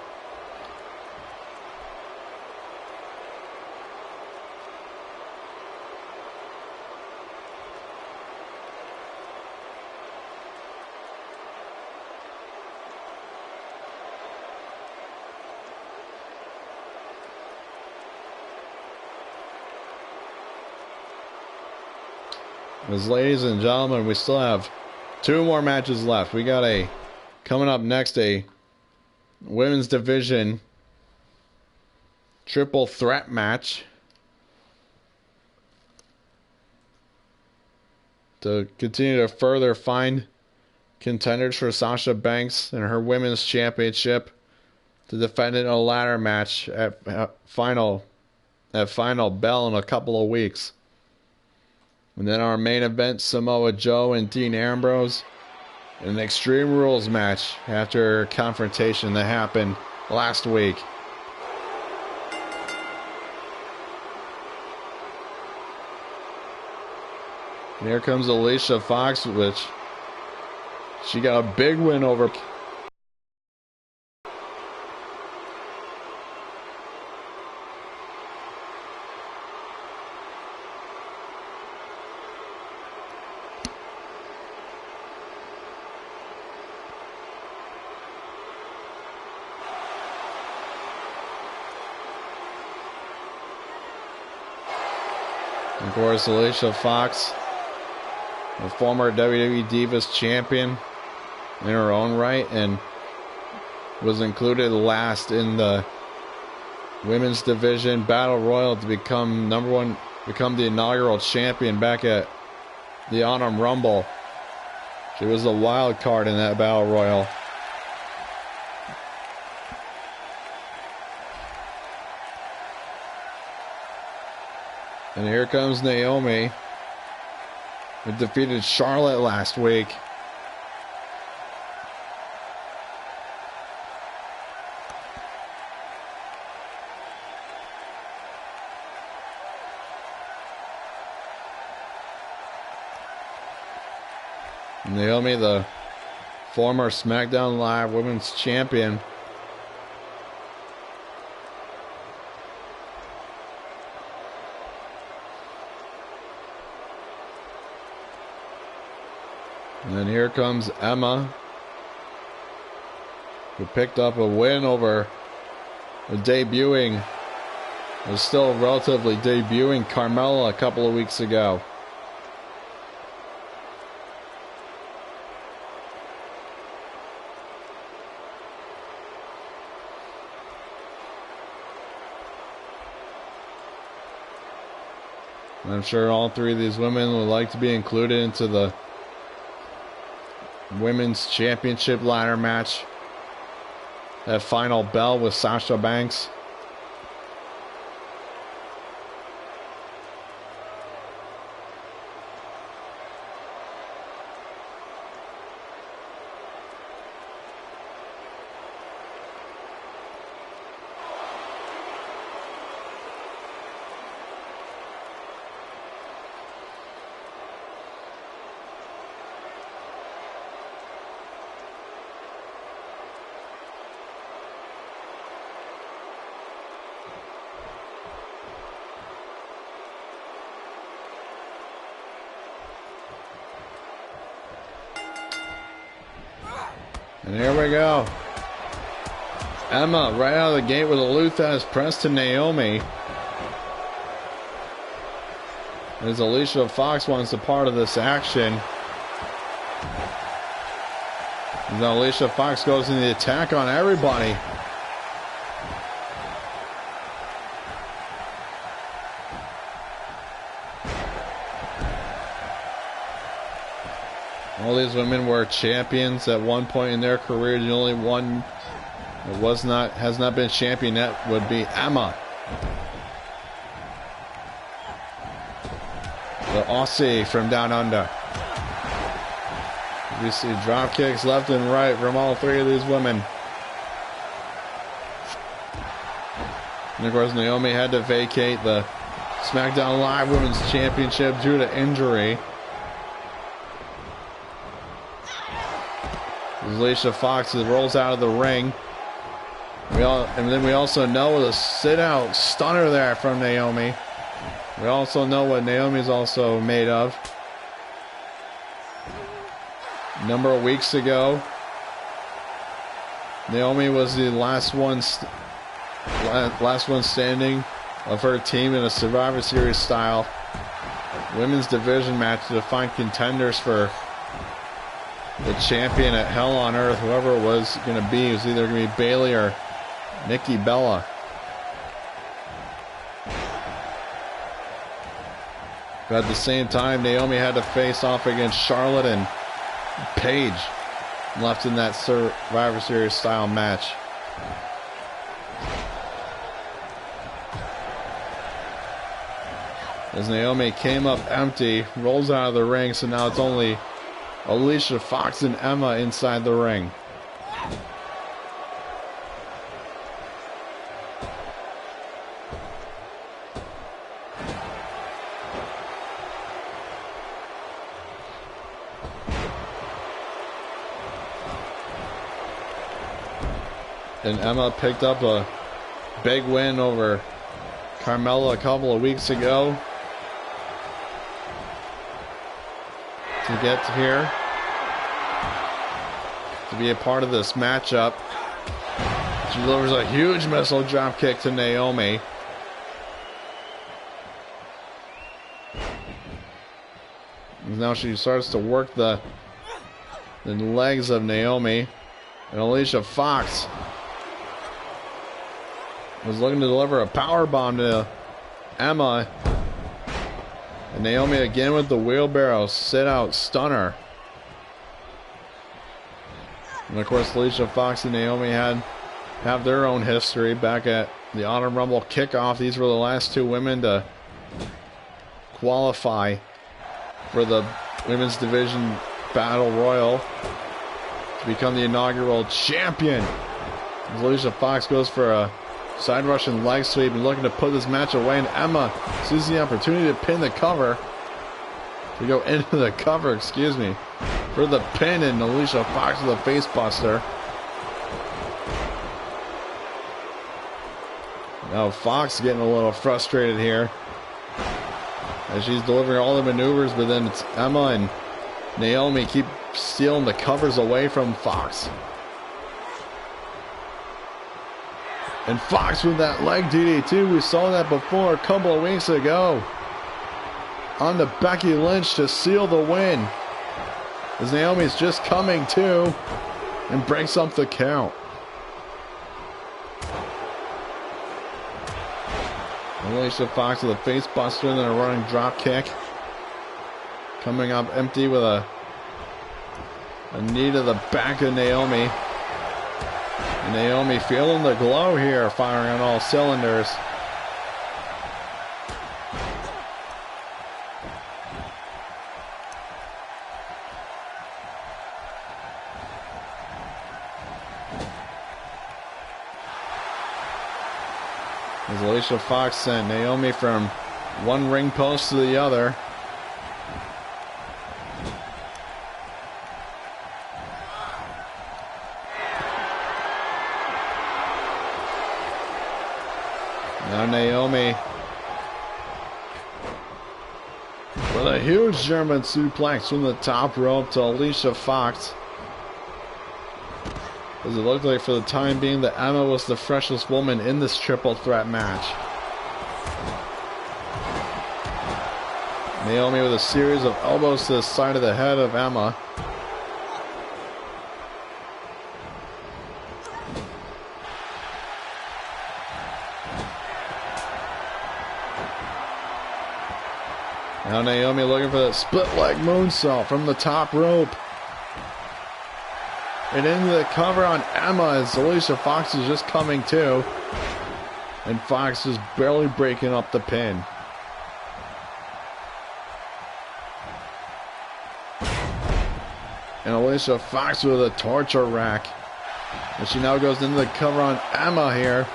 As ladies and gentlemen, we still have 2 more matches left. We got coming up next, a women's division triple threat match to continue to further find contenders for Sasha Banks and her women's championship to defend it in a ladder match at Final Bell in a couple of weeks. And then our main event, Samoa Joe and Dean Ambrose in an Extreme Rules match after a confrontation that happened last week. And here comes Alicia Fox, which she got a big win over. Of course, Alicia Fox, a former WWE Divas champion in her own right, and was included last in the women's division battle royal to become the inaugural champion back at the Autumn Rumble. She was a wild card in that battle royal. And here comes Naomi, who defeated Charlotte last week. Naomi, the former SmackDown Live Women's Champion, And then here comes Emma, who picked up a win over was still relatively debuting Carmella a couple of weeks ago. I'm sure all three of these women would like to be included into the Women's Championship ladder match. That final bell with Sasha Banks. And here we go. Emma right out of the gate with a Luthez press to Naomi. As Alicia Fox wants a part of this action. Now Alicia Fox goes in the attack on everybody. All these women were champions at one point in their career. The only one that has not been champion yet would be Emma. The Aussie from down under. We see drop kicks left and right from all three of these women. And of course Naomi had to vacate the SmackDown Live Women's Championship due to injury. Alicia Fox rolls out of the ring. And then we also know the sit-out stunner there from Naomi. We also know what Naomi's also made of. A number of weeks ago, Naomi was the last one standing of her team in a Survivor Series style women's division match to find contenders for the champion at Hell on Earth, whoever it was going to be. It was either going to be Bayley or Nikki Bella. But at the same time, Naomi had to face off against Charlotte and Paige, left in that Survivor Series style match. As Naomi came up empty, rolls out of the ring, so now it's only Alicia Fox and Emma inside the ring. And Emma picked up a big win over Carmella a couple of weeks ago to get here to be a part of this matchup. She delivers a huge missile drop kick to Naomi. And now she starts to work the legs of Naomi. And Alicia Fox was looking to deliver a power bomb to Emma. And Naomi again with the wheelbarrow sit-out stunner. And of course, Alicia Fox and Naomi have their own history back at the Autumn Rumble kickoff. These were the last two women to qualify for the Women's Division Battle Royal to become the inaugural champion. As Alicia Fox goes for a side Russian leg sweep and looking to put this match away, and Emma sees the opportunity to pin the cover. To go into the cover, excuse me, for the pin, and Alicia Fox with a face buster. Now Fox getting a little frustrated here as she's delivering all the maneuvers, but then it's Emma and Naomi keep stealing the covers away from Fox. And Fox with that leg DDT. We saw that before a couple of weeks ago. On to Becky Lynch to seal the win. As Naomi's just coming to and breaks up the count. Alicia Fox with a face buster and then a running drop kick. Coming up empty with a knee to the back of Naomi. And Naomi feeling the glow here, firing on all cylinders. As Alicia Fox sent Naomi from one ring post to the other. Now Naomi with a huge German suplex from the top rope to Alicia Fox. As it looked like for the time being that Emma was the freshest woman in this triple threat match. Naomi with a series of elbows to the side of the head of Emma. Now Naomi looking for that split leg moonsault from the top rope. And into the cover on Emma as Alicia Fox is just coming to. And Fox is barely breaking up the pin. And Alicia Fox with a torture rack. And she now goes into the cover on Emma here.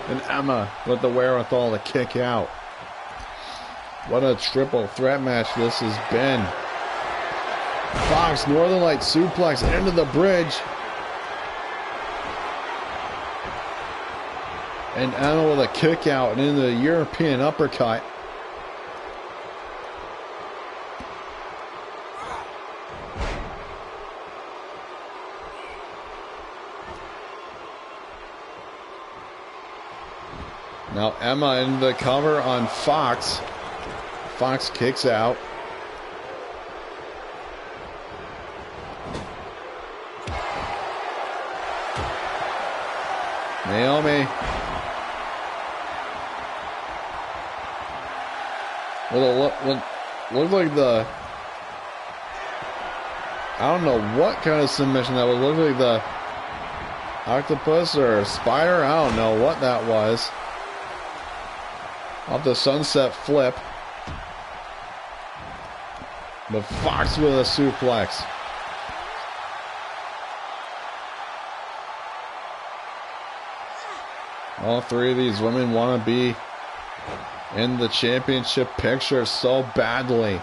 And Emma with the wherewithal to kick out. What a triple threat match this has been. Fox, Northern Light suplex into the bridge. And Emma with a kick out and into the European uppercut. Now Emma into the cover on Fox. Fox kicks out. Naomi with a looked like the, I don't know what kind of submission that was. Looked like the octopus or spider. I don't know what that was. Off the sunset flip. But Fox with a suplex. All three of these women want to be in the championship picture so badly.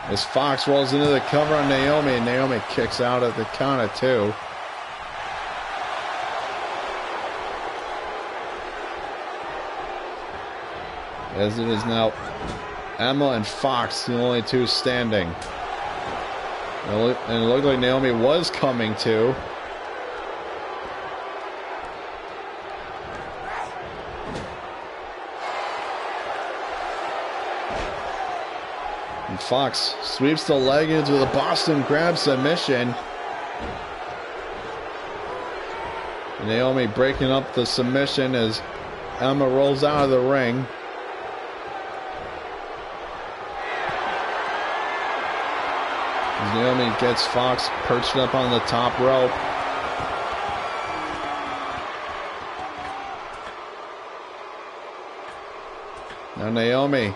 As Fox rolls into the cover on Naomi, and Naomi kicks out at the count of 2. As it is now Emma and Fox, the only two standing. And it looked like Naomi was coming to. And Fox sweeps the leg into the Boston Crab submission. And Naomi breaking up the submission as Emma rolls out of the ring. Naomi gets Fox perched up on the top rope. Now Naomi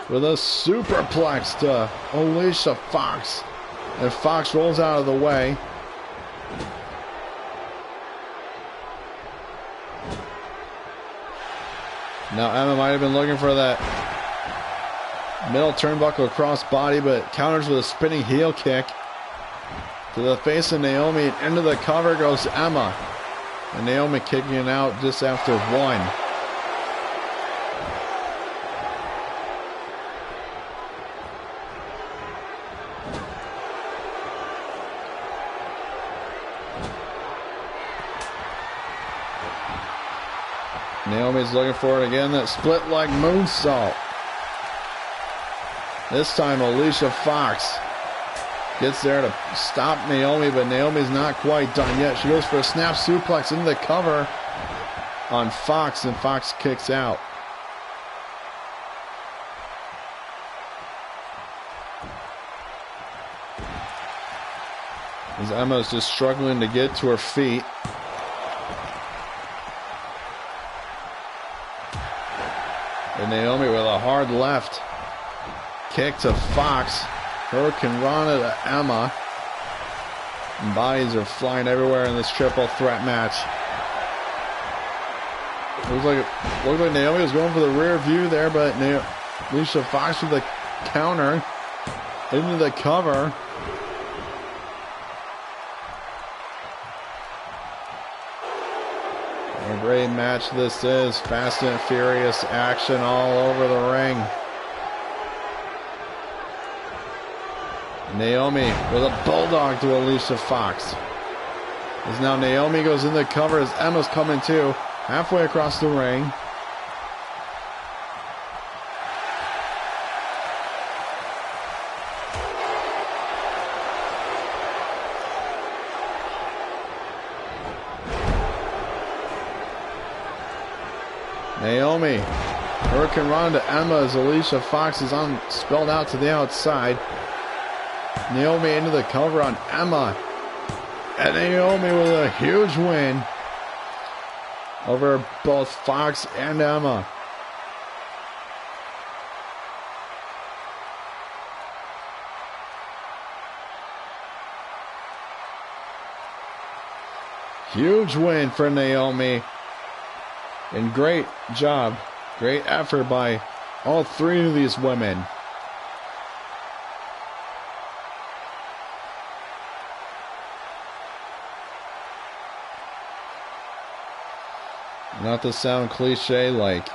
with a superplex to Alicia Fox. And Fox rolls out of the way. Now Emma might have been looking for that middle turnbuckle crossbody, but counters with a spinning heel kick to the face of Naomi, and into the cover goes Emma. And Naomi kicking it out just after 1. Naomi's looking for it again. That split leg moonsault. This time Alicia Fox gets there to stop Naomi, but Naomi's not quite done yet. She goes for a snap suplex into the cover on Fox, and Fox kicks out. As Emma's just struggling to get to her feet. And Naomi with a hard left kick to Fox. Hurricane Rana to Emma. And bodies are flying everywhere in this triple threat match. Looks like Naomi was going for the rear view there, but Alicia Fox with the counter into the cover. A great match this is. Fast and furious action all over the ring. Naomi with a bulldog to Alicia Fox. As now Naomi goes in the cover as Emma's coming too. Halfway across the ring. Naomi, Hurricane Rana to Emma as Alicia Fox is spelled out to the outside. Naomi into the cover on Emma. And Naomi with a huge win over both Fox and Emma. Huge win for Naomi. And great job, great effort by all three of these women. Not to sound cliche like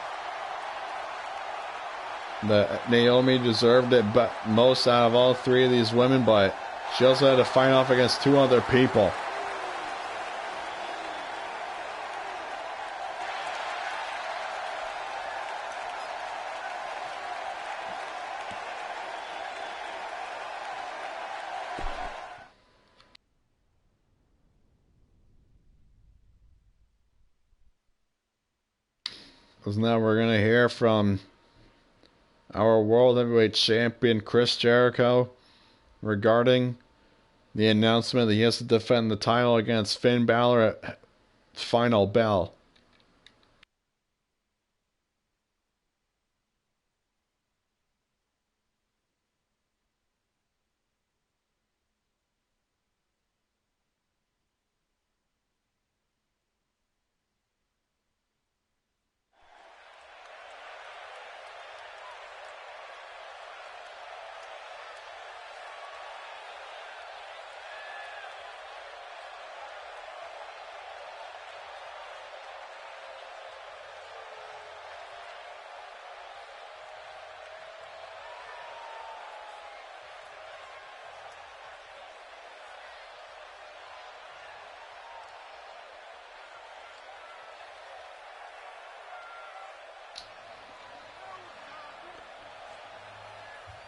that Naomi deserved it but most out of all three of these women, but she also had to fight off against two other people. Because now we're going to hear from our World Heavyweight Champion Chris Jericho regarding the announcement that he has to defend the title against Finn Balor at Final Bell.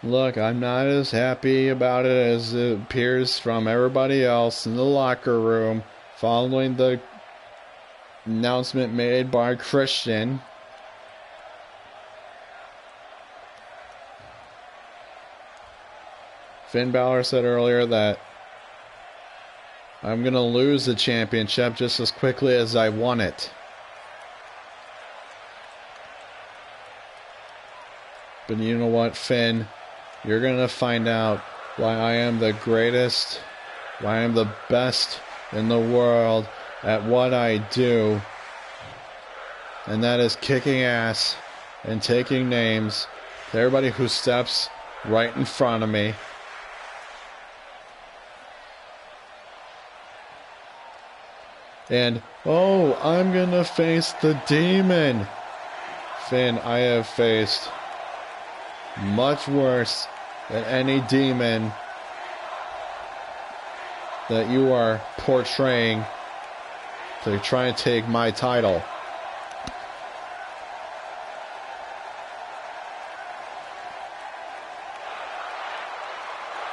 Look, I'm not as happy about it as it appears from everybody else in the locker room following the announcement made by Christian. Finn Balor said earlier that I'm going to lose the championship just as quickly as I won it. But you know what, Finn? You're going to find out why I am the greatest, why I am the best in the world at what I do. And that is kicking ass and taking names to everybody who steps right in front of me. And, oh, I'm going to face the demon. Finn, I have faced much worse than any demon that you are portraying to try and take my title.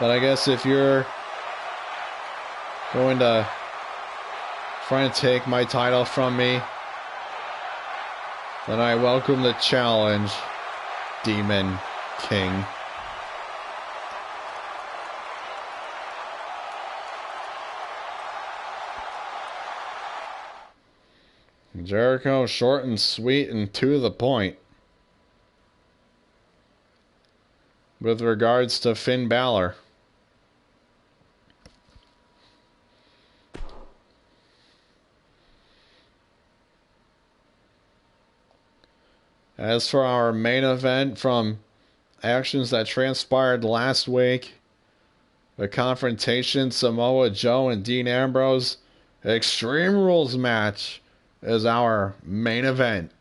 But I guess if you're going to try and take my title from me, then I welcome the challenge, Demon King. Jericho, short and sweet and to the point. With regards to Finn Balor. As for our main event from actions that transpired last week, the confrontation Samoa Joe and Dean Ambrose Extreme Rules match is our main event.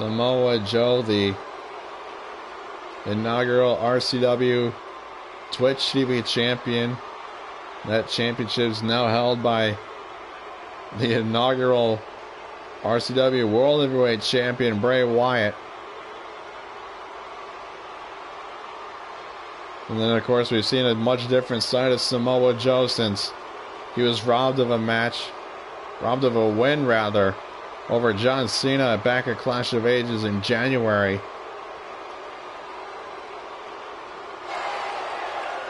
Samoa Joe, the inaugural RCW Twitch TV champion. That championship is now held by the inaugural RCW World Heavyweight Champion Bray Wyatt. And then, of course, we've seen a much different side of Samoa Joe since he was robbed of a win, over John Cena back at Clash of Ages in January.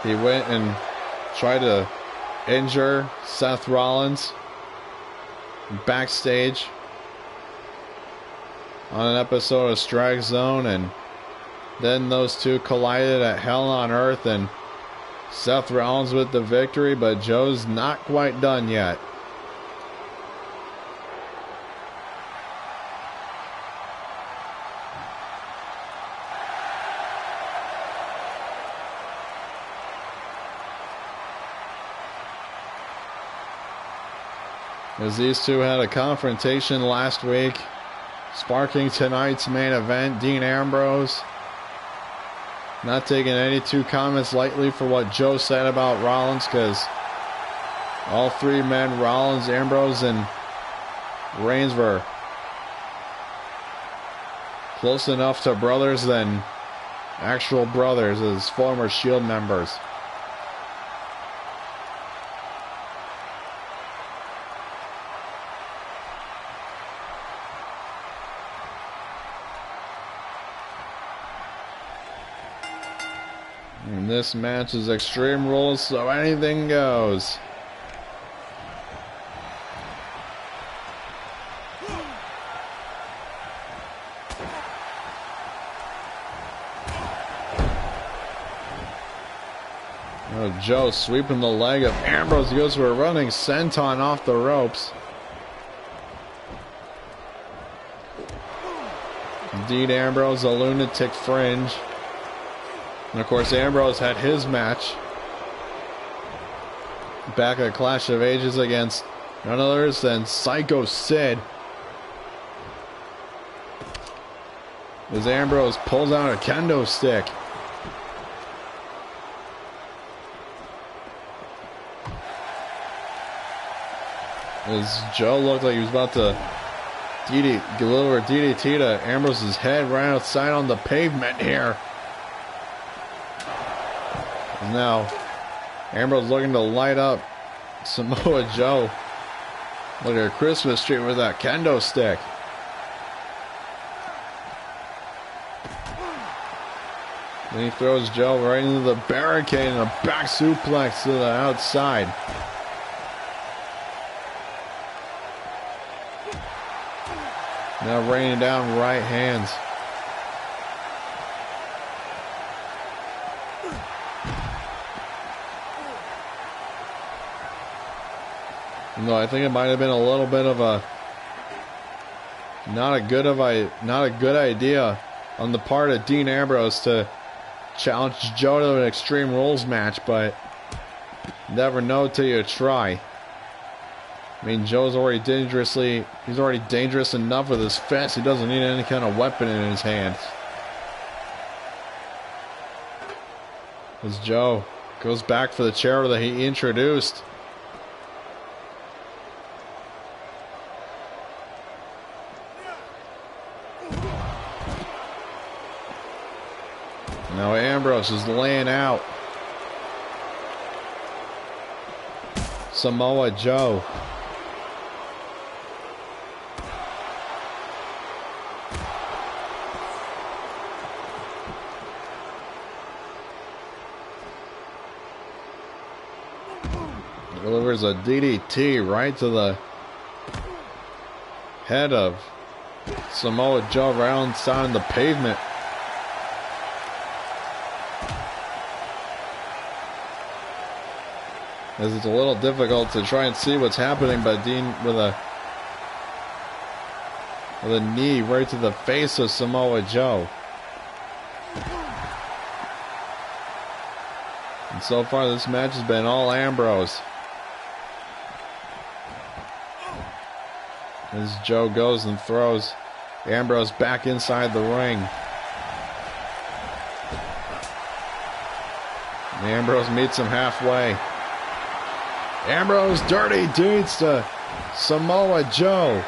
He went and tried to injure Seth Rollins backstage on an episode of StrikeZone, and then those two collided at Hell on Earth, and Seth Rollins with the victory, but Joe's not quite done yet. As these two had a confrontation last week, sparking tonight's main event. Dean Ambrose not taking any two comments lightly for what Joe said about Rollins, because all three men, Rollins, Ambrose, and Reigns, were close enough to brothers than actual brothers as former Shield members. And this match is Extreme Rules, so anything goes. Oh, Joe sweeping the leg of Ambrose. He goes for a running senton off the ropes. Dean Ambrose, a lunatic fringe. And of course, Ambrose had his match back at Clash of Ages against none others than Psycho Sid. As Ambrose pulls out a kendo stick. As Joe looked like he was about to deliver DDT to Ambrose's head right outside on the pavement here. Now, Ambrose looking to light up Samoa Joe like a Christmas tree with that kendo stick. Then he throws Joe right into the barricade and a back suplex to the outside. Now raining down right hands. No, I think it might have been a little bit of a not a good idea on the part of Dean Ambrose to challenge Joe to an Extreme Rules match, but never know till you try. I mean, Joe's already he's already dangerous enough with his fist. He doesn't need any kind of weapon in his hands. As Joe goes back for the chair that he introduced. Now Ambrose is laying out Samoa Joe. Delivers a DDT right to the head of Samoa Joe right on the side of the pavement. As it's a little difficult to try and see what's happening, but Dean with a knee right to the face of Samoa Joe. And so far this match has been all Ambrose. As Joe goes and throws Ambrose back inside the ring. And Ambrose meets him halfway. Ambrose dirty deeds to Samoa Joe.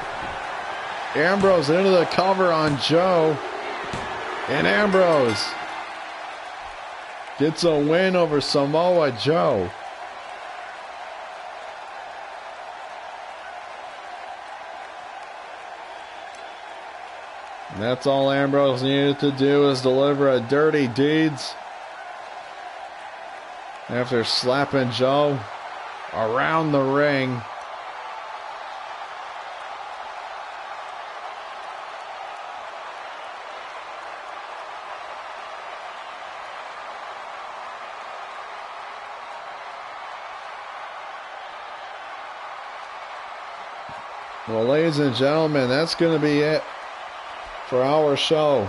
Ambrose into the cover on Joe. And Ambrose gets a win over Samoa Joe. And that's all Ambrose needed to do, is deliver a dirty deeds after slapping Joe around the ring. Well, ladies and gentlemen, that's going to be it for our show.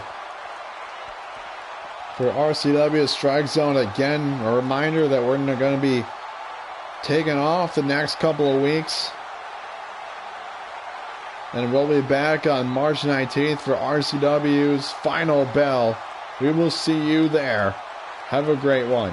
For RCW StrikeZone, again, a reminder that we're going to be taking off the next couple of weeks. And we'll be back on March 19th for RCW's Final Bell. We will see you there. Have a great one.